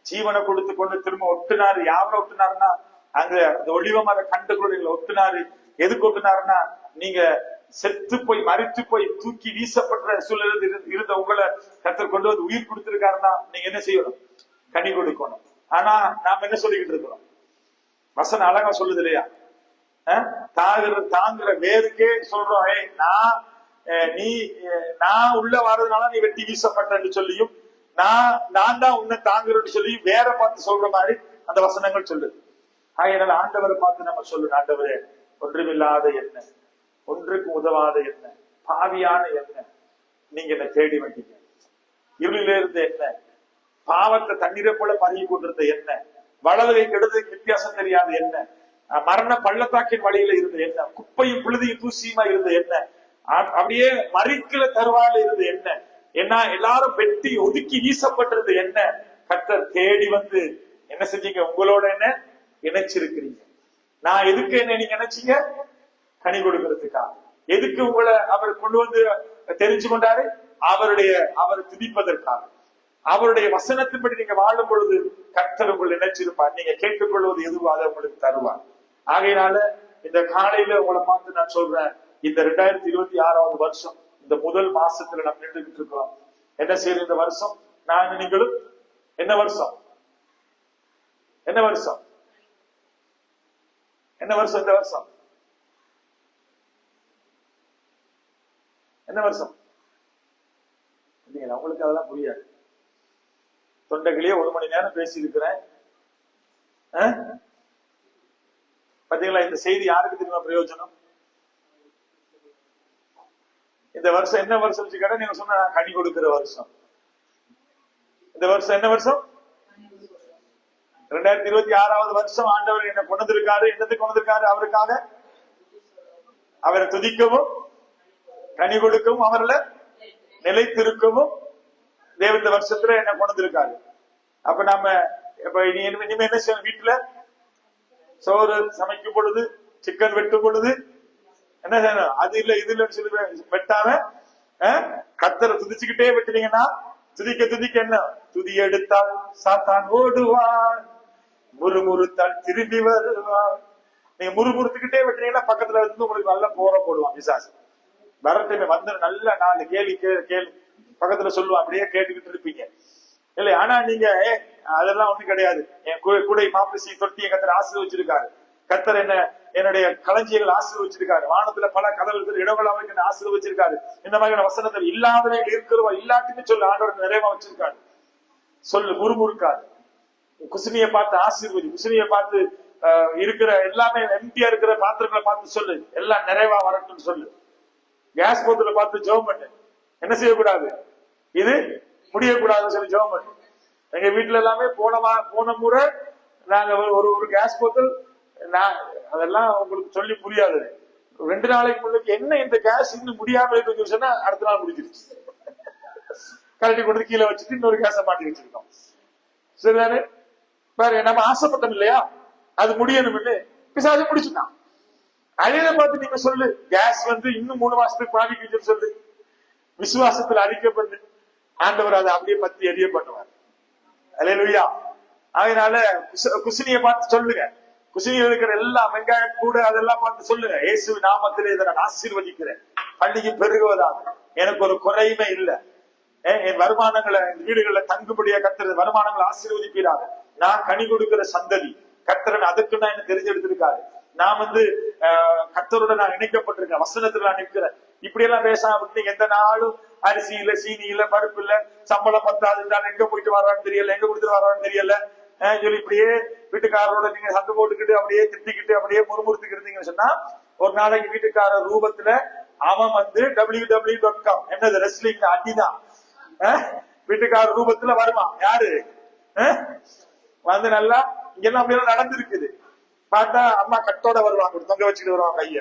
ஜீவனை கொடுத்து கொண்டு திரும்ப ஒட்டுனாரு. யாரை ஒட்டுனாருன்னா அங்க அந்த ஒளிவமாக கண்டுகளுடைய ஒட்டுனாரு. எதுக்கு ஒட்டுனாருன்னா நீங்க செத்து போய் மறித்து போய் தூக்கி வீசப்பட்ட சூழல் இருந்த உங்களை கர்த்தர் கொண்டு வந்து உயிர் கொடுத்திருக்காருன்னா நீங்க என்ன செய்யணும்? கனி கொடுக்கணும். ஆனா நாம என்ன சொல்லிக்கிட்டு இருக்கிறோம்? வசனம் அழகா சொல்லுது இல்லையா? தாங்குற வேருக்கே சொல்றோம், நான் உள்ள வர்றதுனால நீ வெட்டி வீசப்பட்டன்னு சொல்லியும் நான் தான் உன்னை தாங்குறேன்னு சொல்லி வேற பார்த்து சொல்ற மாதிரி அந்த வசனங்கள் சொல்லுது. ஆகையினால ஆண்டவரை பார்த்து நம்ம சொல்லணும், ஆண்டவரே, ஒன்றுமில்லாத என்ன, ஒன்றுக்கு உதவாத என்ன, பாவியான என்ன, நீங்க என்ன தேடி வந்தீங்க. இருளில இருந்து என்ன, பாவத்தை தண்ணீரை போல பருகி கொண்டிருந்த என்ன, வளவை கெடுதலுக்கு வித்தியாசம் தெரியாத என்ன, மரண பள்ளத்தாக்கின் வழியில இருந்த என்ன, குப்பையும் புழுதியும் தூசியுமா இருந்த என்ன, அப்படியே மறிக்கிற தருவாயில இருந்த என்ன, ஏன்னா எல்லாரும் வெட்டி ஒதுக்கி வீசப்பட்டிருந்த என்ன, கர்த்தர் தேடி வந்து என்ன செஞ்சீங்க? உங்களோட என்ன இணைச்சிருக்கிறீங்க. நான் எதுக்கு என்ன நீங்க நினைச்சீங்க? கனி கொடுக்கறதுக்காக. எதுக்கு உங்களை அவர் கொண்டு வந்து தெரிஞ்சு கொண்டாரு? அவர் துதிப்பதற்காக. அவருடைய வசனத்தின்படி நீங்க வாழும் பொழுது கர்த்தர் உங்களை நினைச்சிருப்பார். நீங்க கேட்டுக்கொள்வது எதுவோ அதை உங்களுக்கு தருவார். ஆகையினால இந்த காலையில உங்களை பார்த்து நான் சொல்றேன், இந்த 2026வது வருஷம் இந்த முதல் மாசத்துல நம்ம நின்றுகிட்டு இருக்கிறோம். என்ன செய்யறது இந்த வருஷம்? நான் நீங்களும் என்ன வருஷம் இந்த வருஷம் என்ன வருஷம்? அவங்களுக்கு அதெல்லாம் புரியாது. தொண்டைகளே 1 மணி நேரம் பேசி இருக்கிறேன். பாத்தீங்களா? இந்த செய்தி யாருக்கு தெரியுமா பிரயோஜனம்? இந்த வருஷம் என்ன வருஷம் கேட்டா நீங்க சொன்ன கனி கொடுக்கிற வருஷம். இந்த வருஷம் என்ன வருஷம்? 2026வது வருஷம். ஆண்டவர் என்ன கொண்டு வந்திருக்காரு? என்னத்துக்கு கொண்டு வந்திருக்காரு? அவருக்காக அவரை துதிக்கவும் கனி கொடுக்கவும் அவர்ல நிலைத்திருக்கவும் தேவன் இந்த வருஷத்துல என்ன கொண்டு வந்திருக்காரு. அப்ப நாம இனிமே என்ன செய்யணும்? வீட்டுல சோறு சமைக்கும் பொழுது, சிக்கன் வெட்டும் பொழுது என்ன செய்யணும்? அது இல்ல இது இல்லன்னு சொல்லி வெட்டாம கர்த்தரை துதிச்சுக்கிட்டே வெட்டினீங்கன்னா துதிக்க என்ன? துதி எடுத்தால் சாத்தான் ஓடுவான், முறுமுறுத்தால் திரும்பி வருவான். நீங்க முறுமுறுத்துக்கிட்டே வெட்டினீங்கன்னா பக்கத்துல இருந்து உங்களுக்கு நல்ல போடுவான் பிசாசு. வரட்டுமே வந்து நல்ல 4 கேள்வி பக்கத்துல சொல்லுவான். அப்படியே கேட்டுக்கிட்டு இருப்பீங்க இல்ல? ஆனா நீங்க அதெல்லாம் ஒண்ணும் கிடையாது. என் கூடை மாப்பிசி தொட்டியை கர்த்தர் ஆசீர்வதிச்சிருக்காரு. கர்த்தர் என்னுடைய களஞ்சியங்கள் ஆசீர்வச்சிருக்காரு. வானத்துல பல கதவுகள் இடங்கள் அமைக்க ஆசீர்வச்சிருக்காரு. இந்த மாதிரியான வசனத்தில் இல்லாதவைகள் இருக்கிறவா இல்லாட்டின்னு சொல்லு ஆண்டவர் நிறைவா வச்சிருக்காரு. சொல்லு, முறுமுறுக்காது. குசுனியை பார்த்து ஆசீர்வதி. குசுனியை பார்த்து இருக்கிற எல்லாமே எம்டியா இருக்கிற பாத்திரங்களை பார்த்து சொல்லு, எல்லாம் நிறைவா வரட்டும்னு சொல்லு. கேஸ் போத்துல பார்த்து ஜெபம் பண்ணு. என்ன செய்யக்கூடாது? இது முடியக்கூடாதுன்னு சொல்லி ஜெபம் பண்ணு. எங்க வீட்டுல எல்லாமே போன முறை நாங்க ஒரு கேஸ் போத்தல், அதெல்லாம் உங்களுக்கு சொல்லி புரியாது. 2 நாளைக்கு முன்னுக்கு என்ன இந்த கேஸ் இன்னும் முடியாம இருக்குன்னு சொன்னா அடுத்த நாள் முடிஞ்சிருச்சு. கழட்டி கொண்டு கீழே வச்சுட்டு இன்னொரு கேஸை மாட்டி வச்சிருக்கோம். சரிதானே? பாரு, நம்ம ஆசைப்பட்டோம் இல்லையா அது முடியணும்னு, பிசாசு முடிச்சுட்டான். அழித பார்த்து நீங்க சொல்லு, கேஸ் இன்னும் 3 மாசத்துக்கு பாதிக்குன்னு சொல்லு. விசுவாசத்துல அறிக்கப்பட்டு ஆண்டவர் அதை அப்படியே பத்தி எரிய பண்ணுவார். அல்லேலூயா. அதனால குசினியை பார்த்து சொல்லுங்க. குசினியில் இருக்கிற எல்லா வெங்காய கூட அதெல்லாம் பார்த்து சொல்லுங்க, இயேசு நாமத்திலே இதை நான் ஆசீர்வதிக்கிறேன். பள்ளிக்கு பெருகுவதாக எனக்கு ஒரு குறையுமே இல்லை. என் வருமானங்களை வீடுகள்ல தங்குபடியா கர்த்தர் வருமானங்களை ஆசீர்வதிக்கிறாங்க. நான் கனி கொடுக்கிற சந்ததி. கர்த்தரன் அதுக்கு நான் என்ன தெரிஞ்செடுத்திருக்காரு. நான் கர்த்தரோட நான் இணைக்கப்பட்டிருக்கேன். வசனத்துல நான் நிற்கிறேன். இப்படி எல்லாம் பேசாம விட்டு எந்த நாளும் அரிசி இல்ல, சீனி இல்ல, பருப்பு இல்ல, சம்பளம் பத்தாது, எங்க போயிட்டு வர்றான்னு தெரியல, எங்க கொடுத்துட்டு வர்றான்னு தெரியல சொல்லி இப்படியே வீட்டுக்காரரோட நீங்க சண்டை போட்டுக்கிட்டு அப்படியே திட்டிக்கிட்டு அப்படியே முறுமுறுத்துக்கிட்டீங்கன்னு சொன்னா, ஒரு நாளைக்கு வீட்டுக்காரர் ரூபத்துல அவன் www.com என்னது ரெஸ்லிங் அடிதான் வீட்டுக்காரர் ரூபத்துல வருவான். யாரு நல்லா இங்கெல்லாம் அப்படியெல்லாம் நடந்திருக்குது. பார்த்தா அம்மா கட்டோட வருவாங்க, தொங்க வச்சுட்டு வருவாங்க கைய.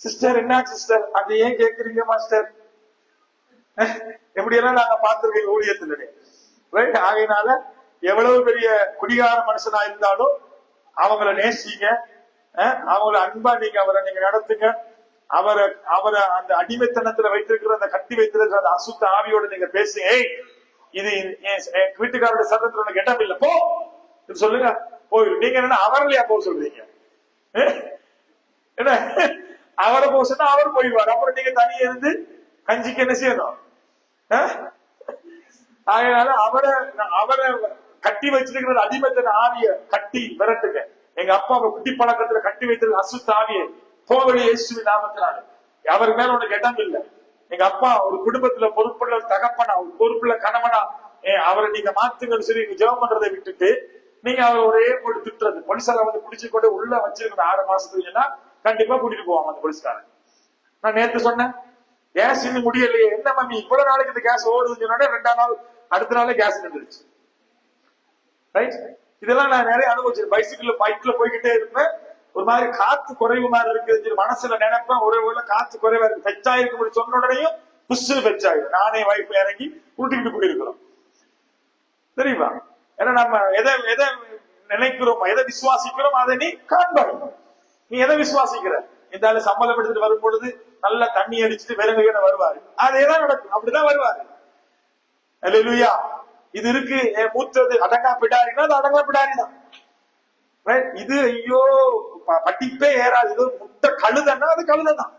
சிஸ்டர் என்ன சிஸ்டர் அது ஏன் கேக்குறீங்க மாஸ்டர்? எப்படியெல்லாம் நாங்க பார்த்திருக்கோம் ஊழியத்துல. ரைட்? ஆகையினால எவ்வளவு பெரிய குடிகார மனுஷனா இருந்தாலும் அவங்கள நேசிங்க, அவங்கள அன்பா அவரை நீங்க நடத்துங்க. அவரை அந்த அடிமைத்தனத்துல வைத்திருக்கிற அந்த கட்டி வைத்திருக்கிற அந்த அசுத்த ஆவியோட நீங்க பேசுங்க. இது வீட்டுக்காரோட சத்தத்துல உனக்கு இடம் இல்லை, போ சொல்லுங்க, போயிடும். நீங்க என்ன அவரலையா போக சொல்றீங்க? என்ன அவரை போக சொன்னா அவர் போயிடுவார். அப்புறம் நீங்க தனியா இருந்து கஞ்சிக்கு என்ன செய்யணும்? அதனால அவரை கட்டி வச்சிருக்கிற அடிமத்தன ஆவிய கட்டி விரட்டுங்க. எங்க அப்பாவை குட்டி பழக்கத்துல கட்டி வைத்திருக்கிற அசுத்த ஆவிய போவழி இயேசுவின் நாமத்தினால. அவர் மேல உனக்கு இடம் இல்லை. எங்க அப்பா ஒரு குடும்பத்துல பொறுப்புள்ள தகப்பனா, ஒரு பொறுப்புள்ள கணவனா, அவரை நீங்க மாத்துங்கன்னு சொல்லி நீங்க ஜெபம் பண்றதை விட்டுட்டு நீங்க அவர் ஒரே போட்டு திட்டுறது. போலீஸார பிடிச்சு கொண்டு உள்ள வச்சிருக்கிற 6 மாசத்துக்குன்னா கண்டிப்பா கூட்டிட்டு போவாங்க அந்த போலீஸ்காரன். நான் நேத்து சொன்னேன், கேஸ் இன்னும் முடியலையே. என்ன மம்மி இவ்வளவு நாளைக்கு இந்த கேஸ் ஓடுதுன்னு சொன்னா 2ஆம் நாள் அடுத்த நாளே கேஸ் நின்றுச்சு. ரைட்? இதெல்லாம் நான் நிறைய அனுபவிச்சேன். பைக்ல போய்கிட்டே இருப்பேன். ஒரு மாதிரி காத்து குறைவு மாதிரி இருக்கு மனசுல நினைப்பேன். ஒரே காத்து குறைவா இருக்கு, பெச்சாயிருக்கு சொன்ன உடனேயும் புஷ் பெச்சாயிரும். நானே வைஃப் இறங்கி உருட்டிக்கிட்டு போயிருக்கிறோம். தெரியுமா? ஏன்னா நம்ம எதை நினைக்கிறோமோ, எதை விசுவாசிக்கிறோம் அதை நீ காண்பாய். நீ எதை விசுவாசிக்கிற? இந்த சம்பளம் எடுத்துட்டு வரும் பொழுது நல்லா தண்ணி அடிச்சுட்டு விறகு வருவாரு. அதேதான் நடக்கும், அப்படிதான் வருவாரு. அல்லேலூயா. இது இருக்கு மூத்தது அடங்கா பிடாரினா அது அடங்கா பிடாரிதான். இது ஐயோ படிப்பே ஏறாது, இது முட்டை கழுதன்னா அது கழுதான்.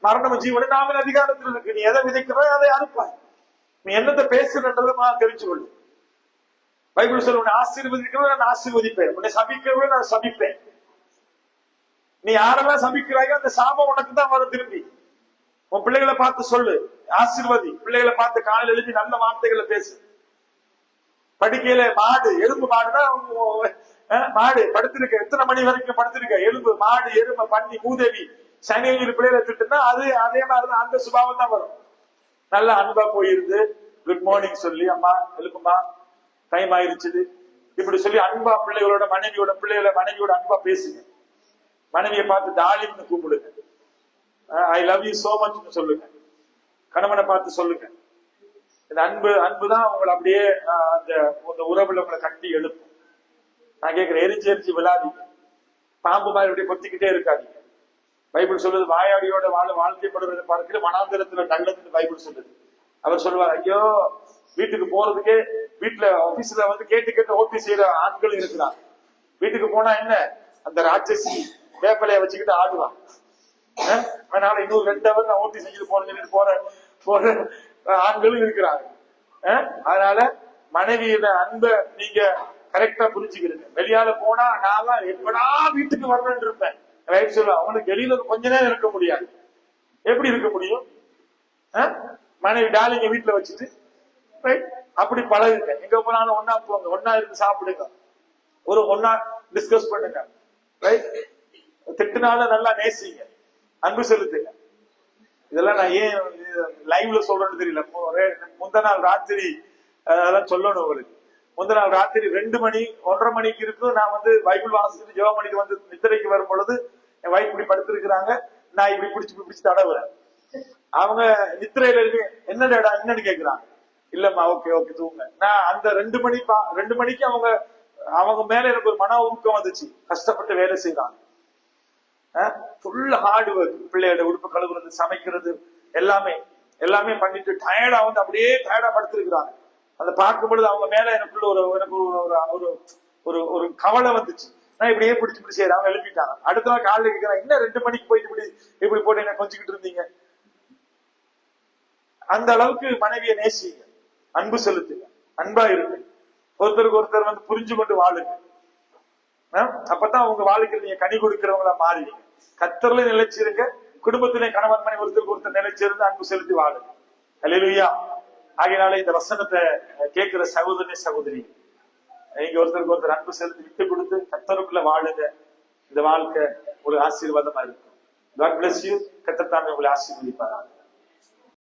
மரண ஜீவன நாமின் அதிகாரத்தில் இருக்கு. நீ எதை விதைக்கிறோ அதை அறுப்பாய். நீ என்னத்தை பேசுறன்றதை தெரிஞ்சுக்கொள்ளு. பைபிள் சொல்ல, உன்னை ஆசீர்வதிக்கிறவன் நான் ஆசீர்வதிப்பேன், உன்னை சபிக்கிறவன் நான் சபிப்பேன். நீ யாரெல்லாம் சபிக்கிறாயோ அந்த சாபம் உனக்கு தான் வரும் திரும்பி. உன் பிள்ளைகளை பார்த்து சொல்லு, ஆசீர்வதி. பிள்ளைகளை பார்த்து காலையில் எழுதி நல்ல வார்த்தைகளை பேசு. படிக்கையில மாடு எறும்பு மாடுதான் மாடு படுத்திருக்க, எத்தனை மணி வரைக்கும் படுத்திருக்க, எலும்பு மாடு எறும்பு பன்னி மூதேவி சனியில் பிள்ளைகளை திட்டுனா அது அதே மாதிரிதான், அந்த சுபாவம் தான் வரும். நல்லா அன்பா போயிருந்து குட் மார்னிங் சொல்லி, அம்மா எழுப்புமா டைம் ஆயிருச்சு இப்படி சொல்லி அன்பா பிள்ளைகளோட மனைவியோட அன்பா பேசுங்க. மனைவியை பார்த்து டார்லிங்னு கூப்பிடுங்க. I love you so much சொல்லுங்க. கணவனை பார்த்து சொல்லுங்க. இந்த அன்புதான் உங்களை அப்படியே அந்த உறவுல உங்களை கட்டி எழுப்பும். நான் கேட்கிறேன், எரிஞ்சு விழாதீங்க. பாம்பு மாதிரி அப்படியே கொத்திக்கிட்டே இருக்காதீங்க. பைபிள் சொல்லுது, வாயாடியோட வாழ்க்கைப்படுறதை பார்க்கிற வனாந்திரத்துல நல்லதுன்னு பைபிள் சொல்லுது. அவர் சொல்லுவார், ஐயோ வீட்டுக்கு போறதுக்கே வீட்டுல ஆபீஸ்ல கேட்டு ஓட்டி செய்யற ஆட்கள் இருக்கிறார். வீட்டுக்கு போனா என்ன அந்த ராட்சசி வேப்பலைய வச்சுக்கிட்டு ஆடுவான். அதனால இன்னும் 2 hour நான் ஓட்டி செஞ்சுட்டு போறேன்னு போற ஆண்களும் இருக்கிறாங்க. அதனால மனைவியோட அன்பை நீங்க கரெக்டா புரிஞ்சுக்கிறேன். வெளியால போனா நான் எப்படா வீட்டுக்கு வரணும்னு இருப்பேன். ரைட் சொல்ல அவனுக்கு வெளியில கொஞ்ச நேரம் இருக்க முடியாது. எப்படி இருக்க முடியும்? மனைவி டாலிங்க வீட்டுல வச்சுட்டு ரைட் அப்படி பழகுங்க. எங்க போனாலும் ஒன்னா போங்க, ஒன்னா இருந்து சாப்பிடுங்க, ஒன்னா டிஸ்கஸ் பண்ணுங்க. ரைட் திட்டுனால நல்லா நேசிங்க, அன்பு செலுத்துங்க. இதெல்லாம் நான் ஏன் லைவ்ல சொல்றேன்னு தெரியல. முந்த நாள் ராத்திரி அதெல்லாம் சொல்லணும் உங்களுக்கு. முந்த நாள் ராத்திரி 2 மணி 1:30 மணிக்கு இருக்கும். நான் பைபிள் வாசிச்சுட்டு ஜெபம் பண்ணிட்டு நித்திரைக்கு வரும் பொழுது என் வைஃப் இப்படி படுத்திருக்கிறாங்க. நான் இப்படி பிடிச்சு தடவுறேன். அவங்க நித்திரையில இருக்கு. என்னடா என்னன்னு கேக்குறாங்க. இல்லம்மா ஓகே ஓகே தூங்க. நான் அந்த 2 மணிக்கு அவங்க மேல எனக்கு ஒரு மன ஊக்கம் வந்துச்சு. கஷ்டப்பட்டு வேலை செய்யறாங்க. Full hard work. பிள்ளையோட உடுப்பு கழுவுறது, சமைக்கிறது எல்லாமே பண்ணிட்டு டயர்டா அப்படியே டயர்டா படுத்திருக்கிறாங்க. அதை பார்க்கும் பொழுது அவங்க மேல எனக்கு ஒரு கவலை வந்துச்சு. நான் இப்படியே பிடிச்சு செய்யறேன். அவங்க எழுப்பிட்டாங்க. அடுத்த நாள் காலையில கேட்கிறேன், என்ன 2 மணிக்கு போயிட்டு இப்படி போட்டு என்ன கொஞ்சிக்கிட்டு இருந்தீங்க? அந்த அளவுக்கு மனைவியை நேசிங்க, அன்பு செலுத்துங்க, அன்பா இருக்கு. ஒருத்தருக்கு ஒருத்தர் புரிஞ்சு கொண்டு வாழுங்க. அப்பதான் உங்க வாழ்க்கையில் நீங்க கனி கொடுக்கிறவங்களா மாறிடுங்க. கர்த்தர்ல நிலைச்சிருங்க. குடும்பத்திலே கணவன் மனைவி ஒருத்தருக்கு ஒருத்தர் நிலைச்சிருந்து அன்பு செலுத்தி வாழுங்க. அல்லேலூயா. ஆகையினால இந்த வசனத்தை கேட்கிற சகோதரி நீங்க ஒருத்தருக்கு ஒருத்தர் அன்பு செலுத்தி விட்டு கொடுத்து கர்த்தருக்குள்ள வாழுங்க. இந்த வாழ்க்கை ஒரு ஆசீர்வாதமா இருக்கும். God bless you. கர்த்தர் தாமே உங்களை ஆசீர்வதிப்பார்.